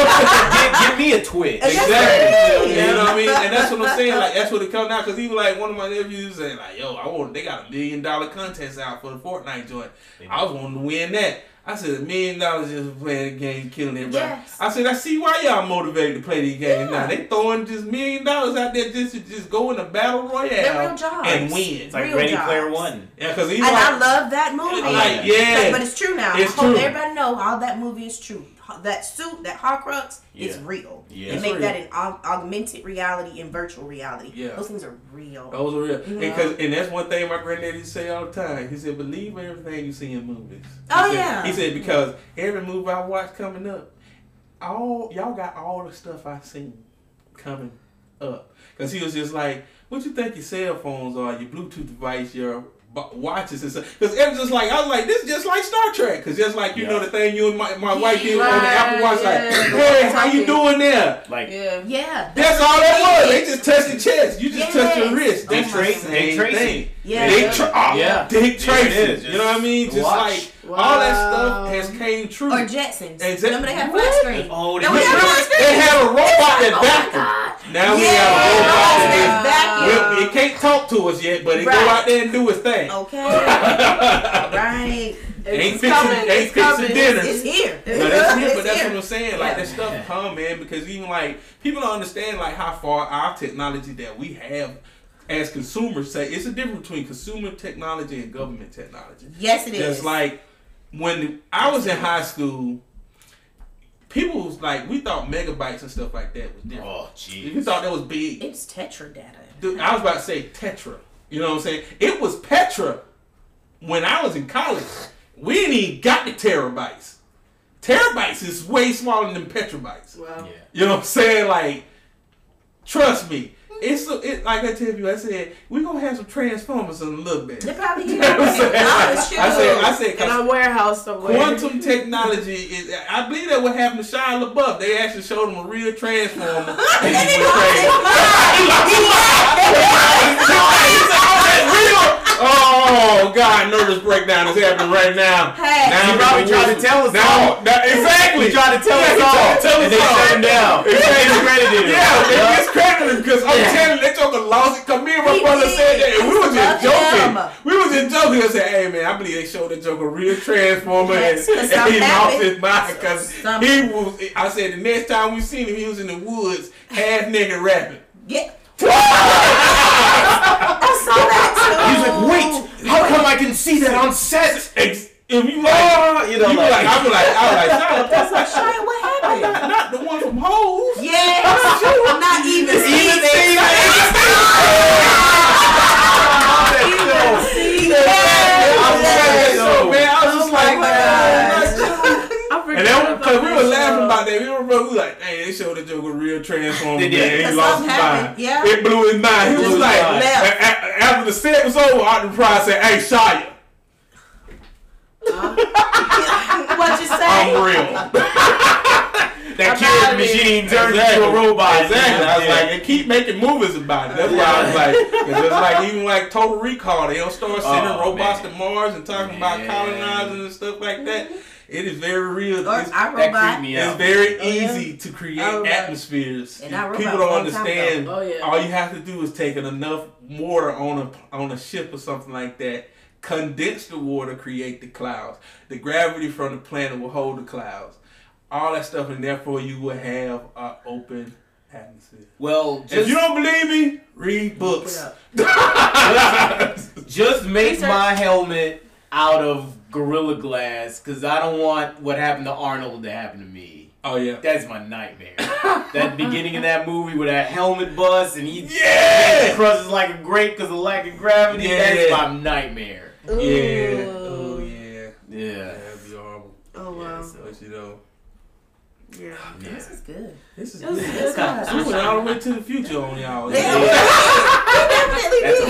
B: Give me a twitch.
A: Exactly. You know what I mean? And that's what I'm saying. Like, that's what it comes out. Because even like one of my nephews saying, like, yo, they got $1 million contest out for the Fortnite joint. I was wanting to win that. I said, $1 million just for playing the game, killing everybody. Yes. I said, I see why y'all motivated to play these games now. They throwing just $1 million out there just to go in a battle royale and win.
B: It's like Ready Player One.
A: Yeah, because
D: I love that movie. But it's true now.
A: I hope
D: everybody know all that movie is true. That suit, that Horcrux, is real. Yeah. They make that in augmented reality and virtual reality. Yeah. Those things are real.
A: Those are real. And that's one thing my granddaddy say all the time. He said, believe everything you see in movies. He said, because every movie I watch coming up, y'all got all the stuff I seen coming up. Because he was just like, what you think your cell phones are, your Bluetooth device, your watches and stuff, because it was just like, I was like, this is just like Star Trek, because just like you know the thing you and my wife did on the Apple Watch, like, hey, how you doing there?
B: Like,
A: that's all that was. They just touched the chest. You just touched your wrist. That's the same thing. Dick Tracy. You know what I mean? Just like all that stuff has came true.
D: Or Jetsons. Remember they had flat screen.
A: Oh, they had a robot that backed them. Now we have a robot that it can't talk to us yet, but it go out there and do its thing.
D: Okay. Right.
A: Ain't fixing dinner.
D: It's here.
A: But that's what I'm saying. Like, that stuff come, man, because even like people don't understand like how far our technology that we have as consumers say. It's a difference between consumer technology and government technology.
D: Yes, it is.
A: Just like when I was in high school, people was like, we thought megabytes and stuff like that was different.
B: Oh, jeez.
A: We thought that was big.
D: It's Tetra data.
A: Dude, I was about to say Tetra. You know what I'm saying? It was Petra when I was in college. We ain't even got the terabytes. Terabytes is way smaller than petabytes.
C: Wow.
B: Yeah.
A: You know what I'm saying? Like, trust me. It's like I tell you, I said, we're going to have some transformers in a little bit.
D: They probably
A: You know what I'm saying? I said,
C: In a warehouse somewhere.
A: quantum technology is, I believe that what happened to Shia LaBeouf. They actually showed him a real transformer. And he went crazy. Oh, God, nervous breakdown is happening right now.
D: Hey.
A: Now
B: You probably tried to tell us all.
A: Exactly.
B: You tried to tell us all. And they shut him down. They discredited him.
A: Yeah, they discredited him because I'm telling you, that joker lost it. Come here, my brother said that. And we were just joking. We were just joking. I said, hey, man, I believe they showed that joker real transformer and he lost his mind because he was, I said, the next time we seen him, he was in the woods, half naked rapping.
D: Yeah. I saw that too.
B: He's like, wait, how come I can see that on set?
A: If you like,
B: you know,
A: you
B: like,
A: I was like,
D: That's like, Shia, what happened?
A: not the one from Hoes.
D: Yeah, not even Steven.
A: Man, I was just like, and then because we were laughing about that, we were like, hey, they showed the Joker real transformer.
B: They did.
A: Man, he lost his mind.
D: Yeah.
A: It blew his mind. He was like, after the set was over, Arthur Price said, hey, Shia.
D: What you say?
A: I'm real.
B: That killing machine turned into a robot.
A: Exactly. I was like, they keep making movies about it. That's why I was like, it's just like even like Total Recall, they don't start sending robots to Mars and talking about colonizing and stuff like that. It is very real. It's very easy to create atmospheres. People don't understand. All you have to do is take enough water on a ship or something like that. Condense the water, create the clouds. The gravity from the planet will hold the clouds. All that stuff, and therefore you will have an open atmosphere.
B: Well,
A: if you don't believe me, read books.
B: Just make my helmet out of Gorilla Glass, because I don't want what happened to Arnold to happen to me.
A: Oh, yeah.
B: That's my nightmare. That beginning of that movie with that helmet bust, and he crushes like a grape because of lack of gravity. That's my nightmare.
A: Ooh. Yeah. Oh, yeah.
B: Yeah.
A: That'd be horrible.
C: Oh, wow.
A: So, but you know.
D: Yeah. This is good.
A: This is good. We went all the way to the future on y'all.
D: Definitely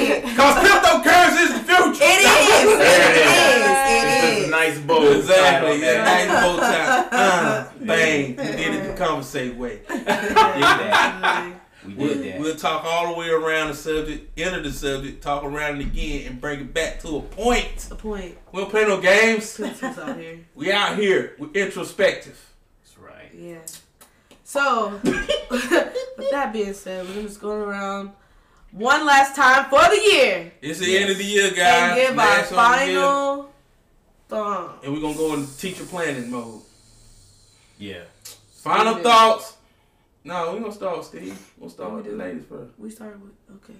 D: did.
A: Because cryptocurrency is the future.
D: It is.
B: A nice bow.
A: Exactly. Yeah, nice bow tie. Bang. We did it the Convrs8 way. We did that. We'll talk all the way around the subject, enter the subject, talk around it again, and bring it back to a point.
C: A point.
A: We don't play no games.
C: Out here.
A: We out here. We're introspective.
B: That's right.
C: Yeah. So, with that being said, we're just going around one last time for the year.
A: It's the end of the year, guys.
C: And give our final thoughts.
A: And we're going to go into teacher planning mode.
B: Yeah.
A: Final thoughts. No, we're going to start with Steve. We'll start with the ladies first.
C: We started with, okay.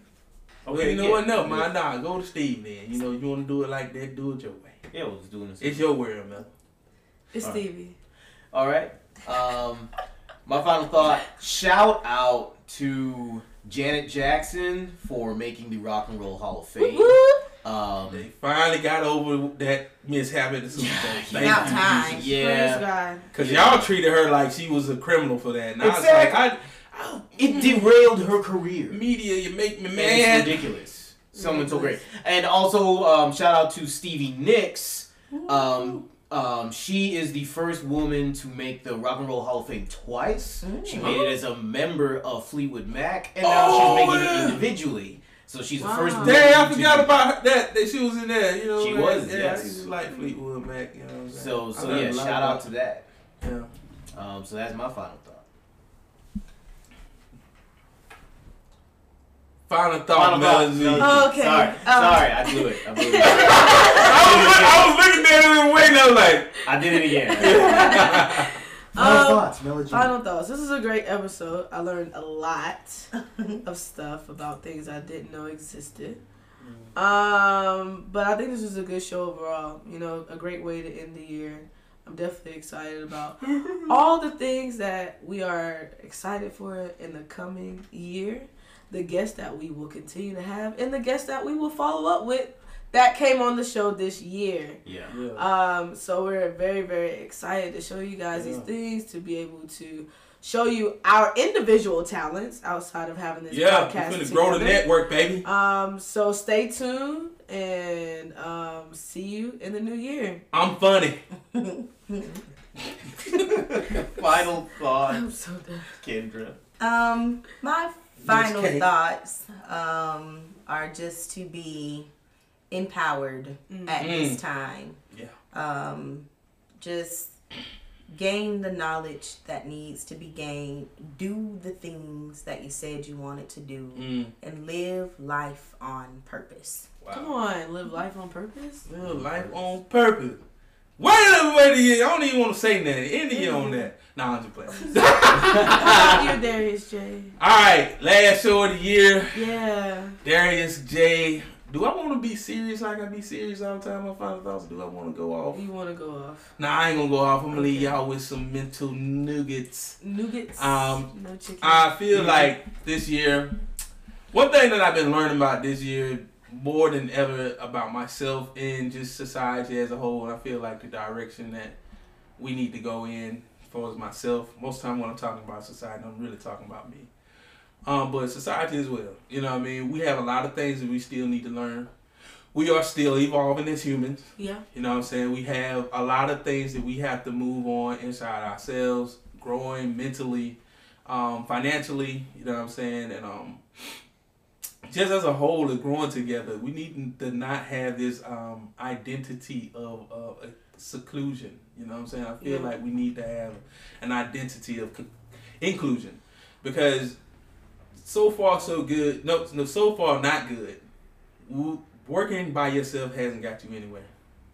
A: Well, you know what? No, man, nah, go to Steve then. You know, you want to do it like that, do it your way.
B: Yeah, we'll just doing this.
A: It's your world, man.
C: It's Stevie.
B: All right. My final thought, shout out to Janet Jackson for making the Rock and Roll Hall of Fame.
A: They finally got over that mishap at the Super Bowl.
D: About time.
B: Yeah.
A: Because y'all treated her like she was a criminal for that. And I was like,
B: it derailed her career.
A: Media, you make me mad.
B: It's ridiculous. Someone so great. And also, shout out to Stevie Nicks. She is the first woman to make the Rock and Roll Hall of Fame twice. She made it as a member of Fleetwood Mac, and now she's making it individually. So she's the first woman.
A: Damn, I forgot about that she was in there. You know,
B: she was.
A: Yeah,
B: yes.
A: I used to like Fleetwood Mac. You know.
B: So yeah, shout out to that.
A: Yeah.
B: So that's my final thought.
A: Final thought, Melody.
C: Oh, okay.
B: Sorry, I blew it.
A: I was looking at it and waiting. I was like,
B: I did it again. Final thoughts, Melody.
C: Final thoughts. This is a great episode. I learned a lot of stuff about things I didn't know existed. But I think this was a good show overall. You know, a great way to end the year. I'm definitely excited about all the things that we are excited for in the coming year. The guests that we will continue to have, and the guests that we will follow up with that came on the show this year.
B: Yeah.
C: So we're very, very excited to show you guys these things, to be able to show you our individual talents outside of having this podcast.
A: We're finna grow the network, baby.
C: So stay tuned and see you in the new year.
A: I'm funny.
B: Final thoughts.
C: I'm so done.
B: Kendra.
D: My final thoughts are just to be empowered at this time.
A: Yeah.
D: Just gain the knowledge that needs to be gained. Do the things that you said you wanted to do, and live life on purpose.
A: Wow.
C: Come on, live life on purpose.
A: Live life on purpose. Wait a year. I don't even want to say nothing. End the year on that. Nah, I'm just playing.
C: How about you, Darius J?
A: Alright, last show of the year.
C: Yeah.
A: Darius J. Do I want to be serious like I be serious all the time? My final thoughts. Do I want to go off?
C: You want to go off?
A: Nah, I ain't gonna go off. I'm gonna leave y'all with some mental nuggets.
C: Nuggets.
A: No
C: chicken.
A: I feel like this year, one thing that I've been learning about this year more than ever about myself and just society as a whole, and I feel like the direction that we need to go in as far as myself. Most of the time when I'm talking about society, I'm really talking about me. But society as well. You know what I mean? We have a lot of things that we still need to learn. We are still evolving as humans.
C: Yeah.
A: You know what I'm saying? We have a lot of things that we have to move on inside ourselves, growing mentally, financially, you know what I'm saying? And just as a whole is growing together. We need to not have this identity of seclusion. You know what I'm saying? I feel like we need to have an identity of inclusion, because so far so good. No, so far not good. Working by yourself hasn't got you anywhere.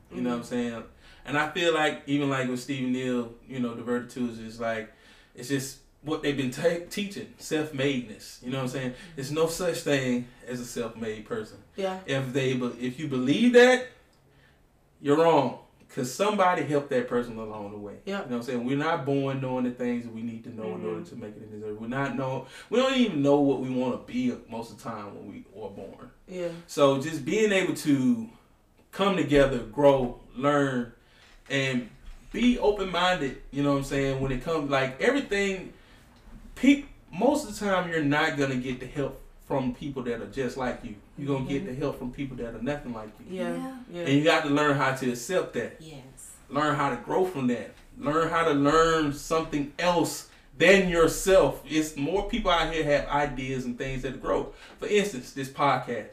A: You know what I'm saying? And I feel like even like with Stephen Neal, you know, the virtues is like, it's just what they've been teaching, self-madeness. You know what I'm saying? There's no such thing as a self-made person.
C: Yeah.
A: If you believe that, you're wrong. Because somebody helped that person along the way.
C: Yeah.
A: You know what I'm saying? We're not born knowing the things that we need to know in order to make it in this earth. We don't even know what we want to be most of the time when we are born.
C: Yeah.
A: So just being able to come together, grow, learn, and be open-minded, you know what I'm saying, when it comes, like, everything, most of the time you're not going to get the help from people that are just like you. You're going to get the help from people that are nothing like you.
C: Yeah.
A: And you got to learn how to accept that.
D: Yes.
A: Learn how to grow from that. Learn how to learn something else than yourself. It's more people out here have ideas and things that grow. For instance, this podcast.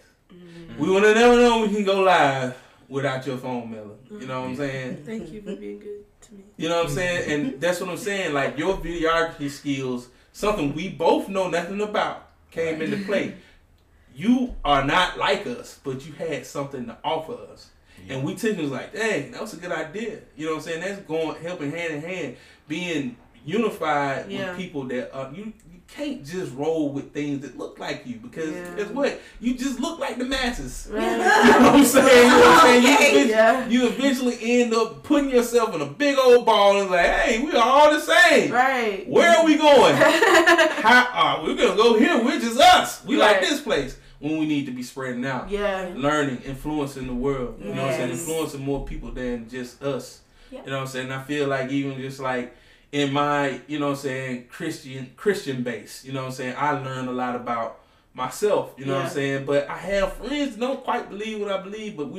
A: We would have never known we can go live without your phone, Mella. You know what I'm saying?
C: Thank you for being good to me.
A: You know what I'm saying? And that's what I'm saying. Like, your videography skills, something we both know nothing about, came into play. You are not like us, but you had something to offer us. Yeah. And we took it, was like, dang, that was a good idea. You know what I'm saying? That's helping hand in hand, being unified with people that you can't just roll with things that look like you, because guess what? You just look like the masses. Right. You know what I'm saying? You know what I'm saying? You eventually end up putting yourself in a big old ball and like, hey, we are all the same.
C: Right.
A: Where are we going? We're gonna go here. We're just us. We like this place. When we need to be spreading out. Yeah. Learning, influencing the world. You know what I'm saying? Influencing more people than just us. Yeah. You know what I'm saying? I feel like even just like in my, you know what I'm saying, Christian base, you know what I'm saying, I learned a lot about myself, you know what I'm saying? But I have friends that don't quite believe what I believe, but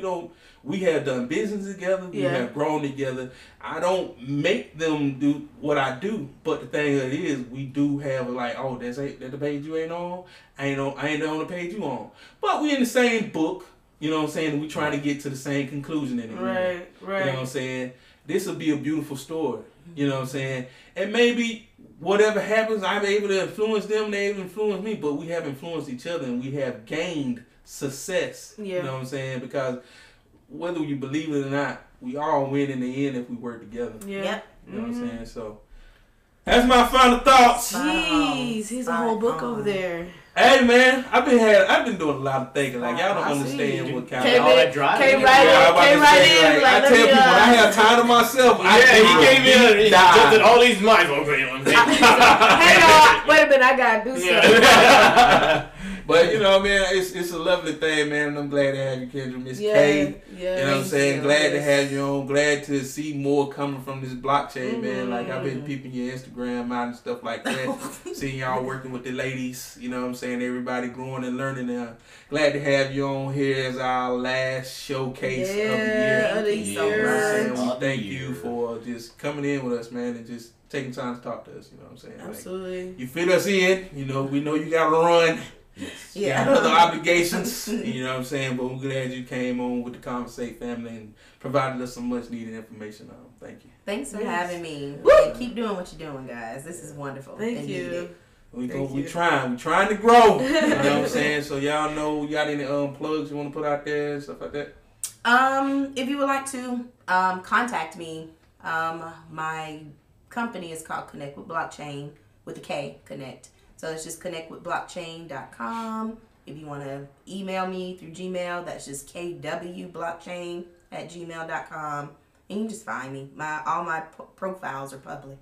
A: we have done business together, we have grown together. I don't make them do what I do, but the thing that is, we do have like, oh, that's the page you ain't on, I ain't on the page you on. But we in the same book, you know what I'm saying, we trying to get to the same conclusion in it. Right. You know what I'm saying? This will be a beautiful story, you know what I'm saying? And maybe whatever happens, I'm able to influence them, they influence me, but we have influenced each other and we have gained success. You know what I'm saying? Because whether you believe it or not, we all win in the end if we work together.
C: Yeah.
A: You know what I'm saying? So That's my final thoughts.
C: Jeez, he's a whole book over there.
A: Hey man, I've been doing a lot of thinking. Like y'all don't understand what kind of
B: all that driving.
C: Came right in.
A: I tell people when I have time to myself.
B: He came in and jumped in all these minds. Okay,
C: hang on, wait a minute, I gotta do something.
A: But you know, man, it's a lovely thing, man. I'm glad to have you, Kendra, Miss K.
C: Yeah,
A: you know what I'm saying? Glad to have you on. Glad to see more coming from this blockchain, man. Like I've been peeping your Instagram out and stuff like that. Seeing y'all working with the ladies, you know what I'm saying? Everybody growing and learning now. Glad to have you on here as our last showcase of the year.
C: You know
A: what I'm saying? We thank you for just coming in with us, man, and just taking time to talk to us. You know what I'm saying?
C: Absolutely.
A: Like, you fit us in. You know, we know you got to run.
D: Yeah.
A: Got other obligations, you know what I'm saying? But we're glad you came on with the Convrs8 family and provided us some much needed information. Thank you.
D: Thanks for having me. Keep doing what you're doing, guys. This is wonderful.
C: Thank you.
A: We trying to grow. You know what I'm saying? So y'all know, you got any plugs you want to put out there and stuff like that?
D: If you would like to contact me, my company is called Konnect with Blockchain with a K, Konnect. So it's just connectwithblockchain.com. If you want to email me through Gmail, that's just kwblockchain@gmail.com. And you can just find me. All my profiles are public.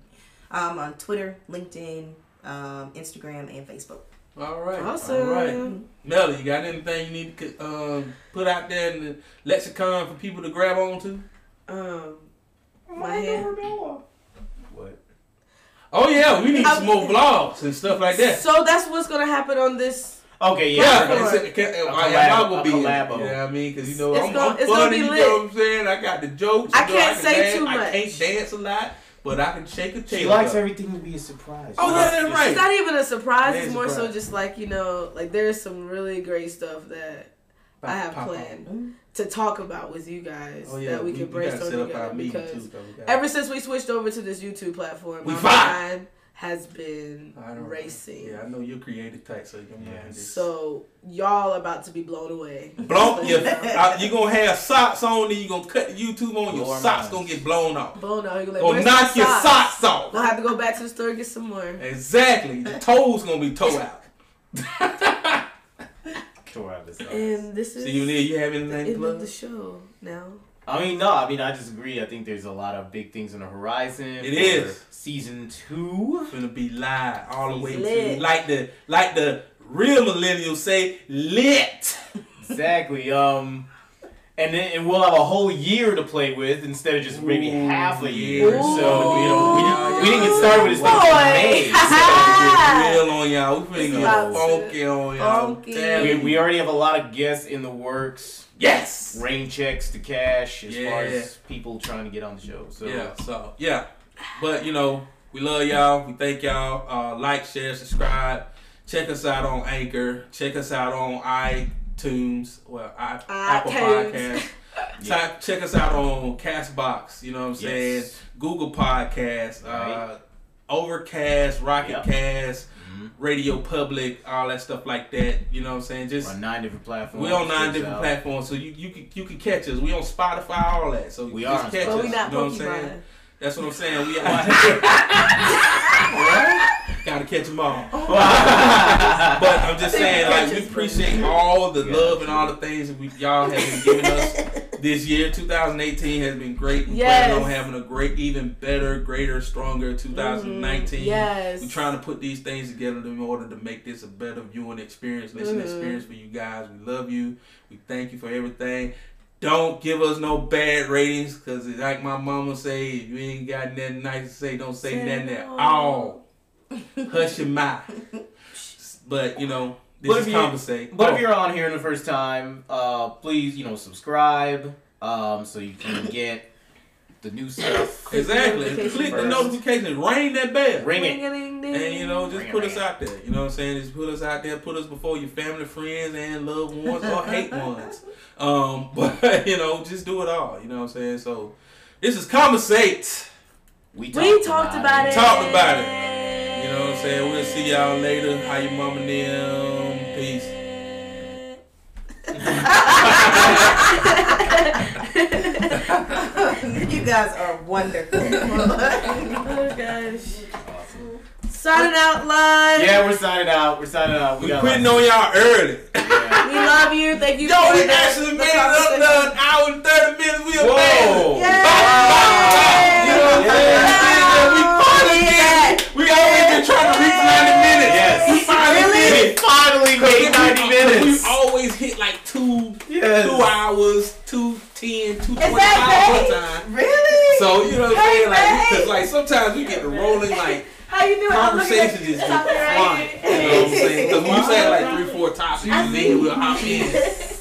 D: On Twitter, LinkedIn, Instagram, and Facebook.
A: All right.
C: Awesome.
A: All right. Melly, you got anything you need to put out there in the lexicon for people to grab onto?
C: My hand.
A: What? Oh yeah, we need some more vlogs and stuff like that.
C: So that's what's gonna happen on this.
B: Okay,
A: Yeah,
B: yeah.
A: I will be. You know what I mean? Because you know I'm funny. You know what I'm saying? I got the jokes.
C: I can't say too much.
A: I can't dance a lot, but I can shake a tail.
B: She likes everything to be a surprise.
A: Oh, yeah, that's right.
C: It's not even a surprise.
A: It is
C: It's more so
A: surprise.
C: just like, you know, like there's some really great stuff that I have planned to talk about with you guys that we can brainstorm together. Because ever since we switched over to this YouTube platform, my mind has been racing.
A: Yeah, I know you're creative type, so you're gonna
C: So y'all about to be blown away.
A: You're gonna have socks on, and you're gonna cut the YouTube on. Your socks gonna get blown off.
C: Blown off. You're
A: gonna knock your socks off.
C: Gonna have to go back to the store and get some more.
A: Exactly. The toes gonna be toe out.
C: And this is
A: you have anything
C: the
A: to
C: end
A: plug?
C: of the show now.
B: I just agree. I think there's a lot of big things on the horizon.
A: It is.
B: Season 2.
A: It's gonna be live all the way
C: lit.
A: to like the real millennials say, lit.
B: Exactly. And we'll have a whole year to play with instead of just maybe half a year.
A: Ooh.
B: So we didn't get started with this thing until May.
A: Get real on y'all. We finna get funky on y'all.
B: We already have a lot of guests in the works.
A: Yes.
B: Rain checks to cash as far as people trying to get on the show. So
A: But you know, we love y'all. We thank y'all. Like, share, subscribe. Check us out on Anchor. Check us out on iTunes. Well, Apple Podcasts. Check us out on Castbox. You know what I'm saying? Google Podcasts. Overcast, Rocket Cast. Radio Public, all that stuff like that. You know what I'm saying? Just
B: on 9 different platforms.
A: We on 9 different platforms, so you can catch us. We on Spotify, all that. So
B: we
A: just
B: are.
A: Catch
C: But
A: us.
C: we not
A: you know
C: Pokemon.
A: What I'm saying? That's what I'm saying. We gotta catch them all. But I'm just saying, like, we appreciate all the love and all the things that y'all have been giving us this year. 2018 has been great. We plan on having a great, even better, greater, stronger 2019.
C: Yes.
A: We're trying to put these things together in order to make this a better viewing experience, listening experience for you guys. We love you. We thank you for everything. Don't give us no bad ratings, because like my mama say, if you ain't got nothing nice to say, don't say nothing at all. Hush your mouth. But, you know, this is Convrs8.
B: But if you're on here the first time, please, subscribe so you can get the new stuff.
A: Exactly. Click the notification. Ring that bell.
B: Ring it.
A: And, just put us out there. You know what I'm saying? Just put us out there. Put us before your family, friends, and loved ones or hate ones. But, just do it all. You know what I'm saying? So, this is Convrs8.
C: We talked about it.
A: Talked about it. You know what I'm saying? We'll see y'all later. How you mama and them. Peace.
D: You guys are wonderful.
C: Oh gosh.
B: Awesome.
C: Signing out live.
B: Yeah, we're signing out.
A: We quitting on y'all early.
B: Yeah.
C: We love you. Thank you.
A: Yo, we actually made it up to an hour and 30 minutes. We
B: Whoa.
A: amazing.
C: Yay.
A: You know what I'm saying? We finally did it. We always been trying to reach 90 minutes.
B: Yes.
A: We finally
B: made 90 minutes.
A: We always hit like 2 hours, 2:10, 2:25 time.
D: Really?
A: So you know what I'm saying? Like, because like sometimes we get the rolling like
C: How you doing?
A: conversations just get flying. You know what I'm saying? Because we used to have like 3-4 topics, and then we'll hop in.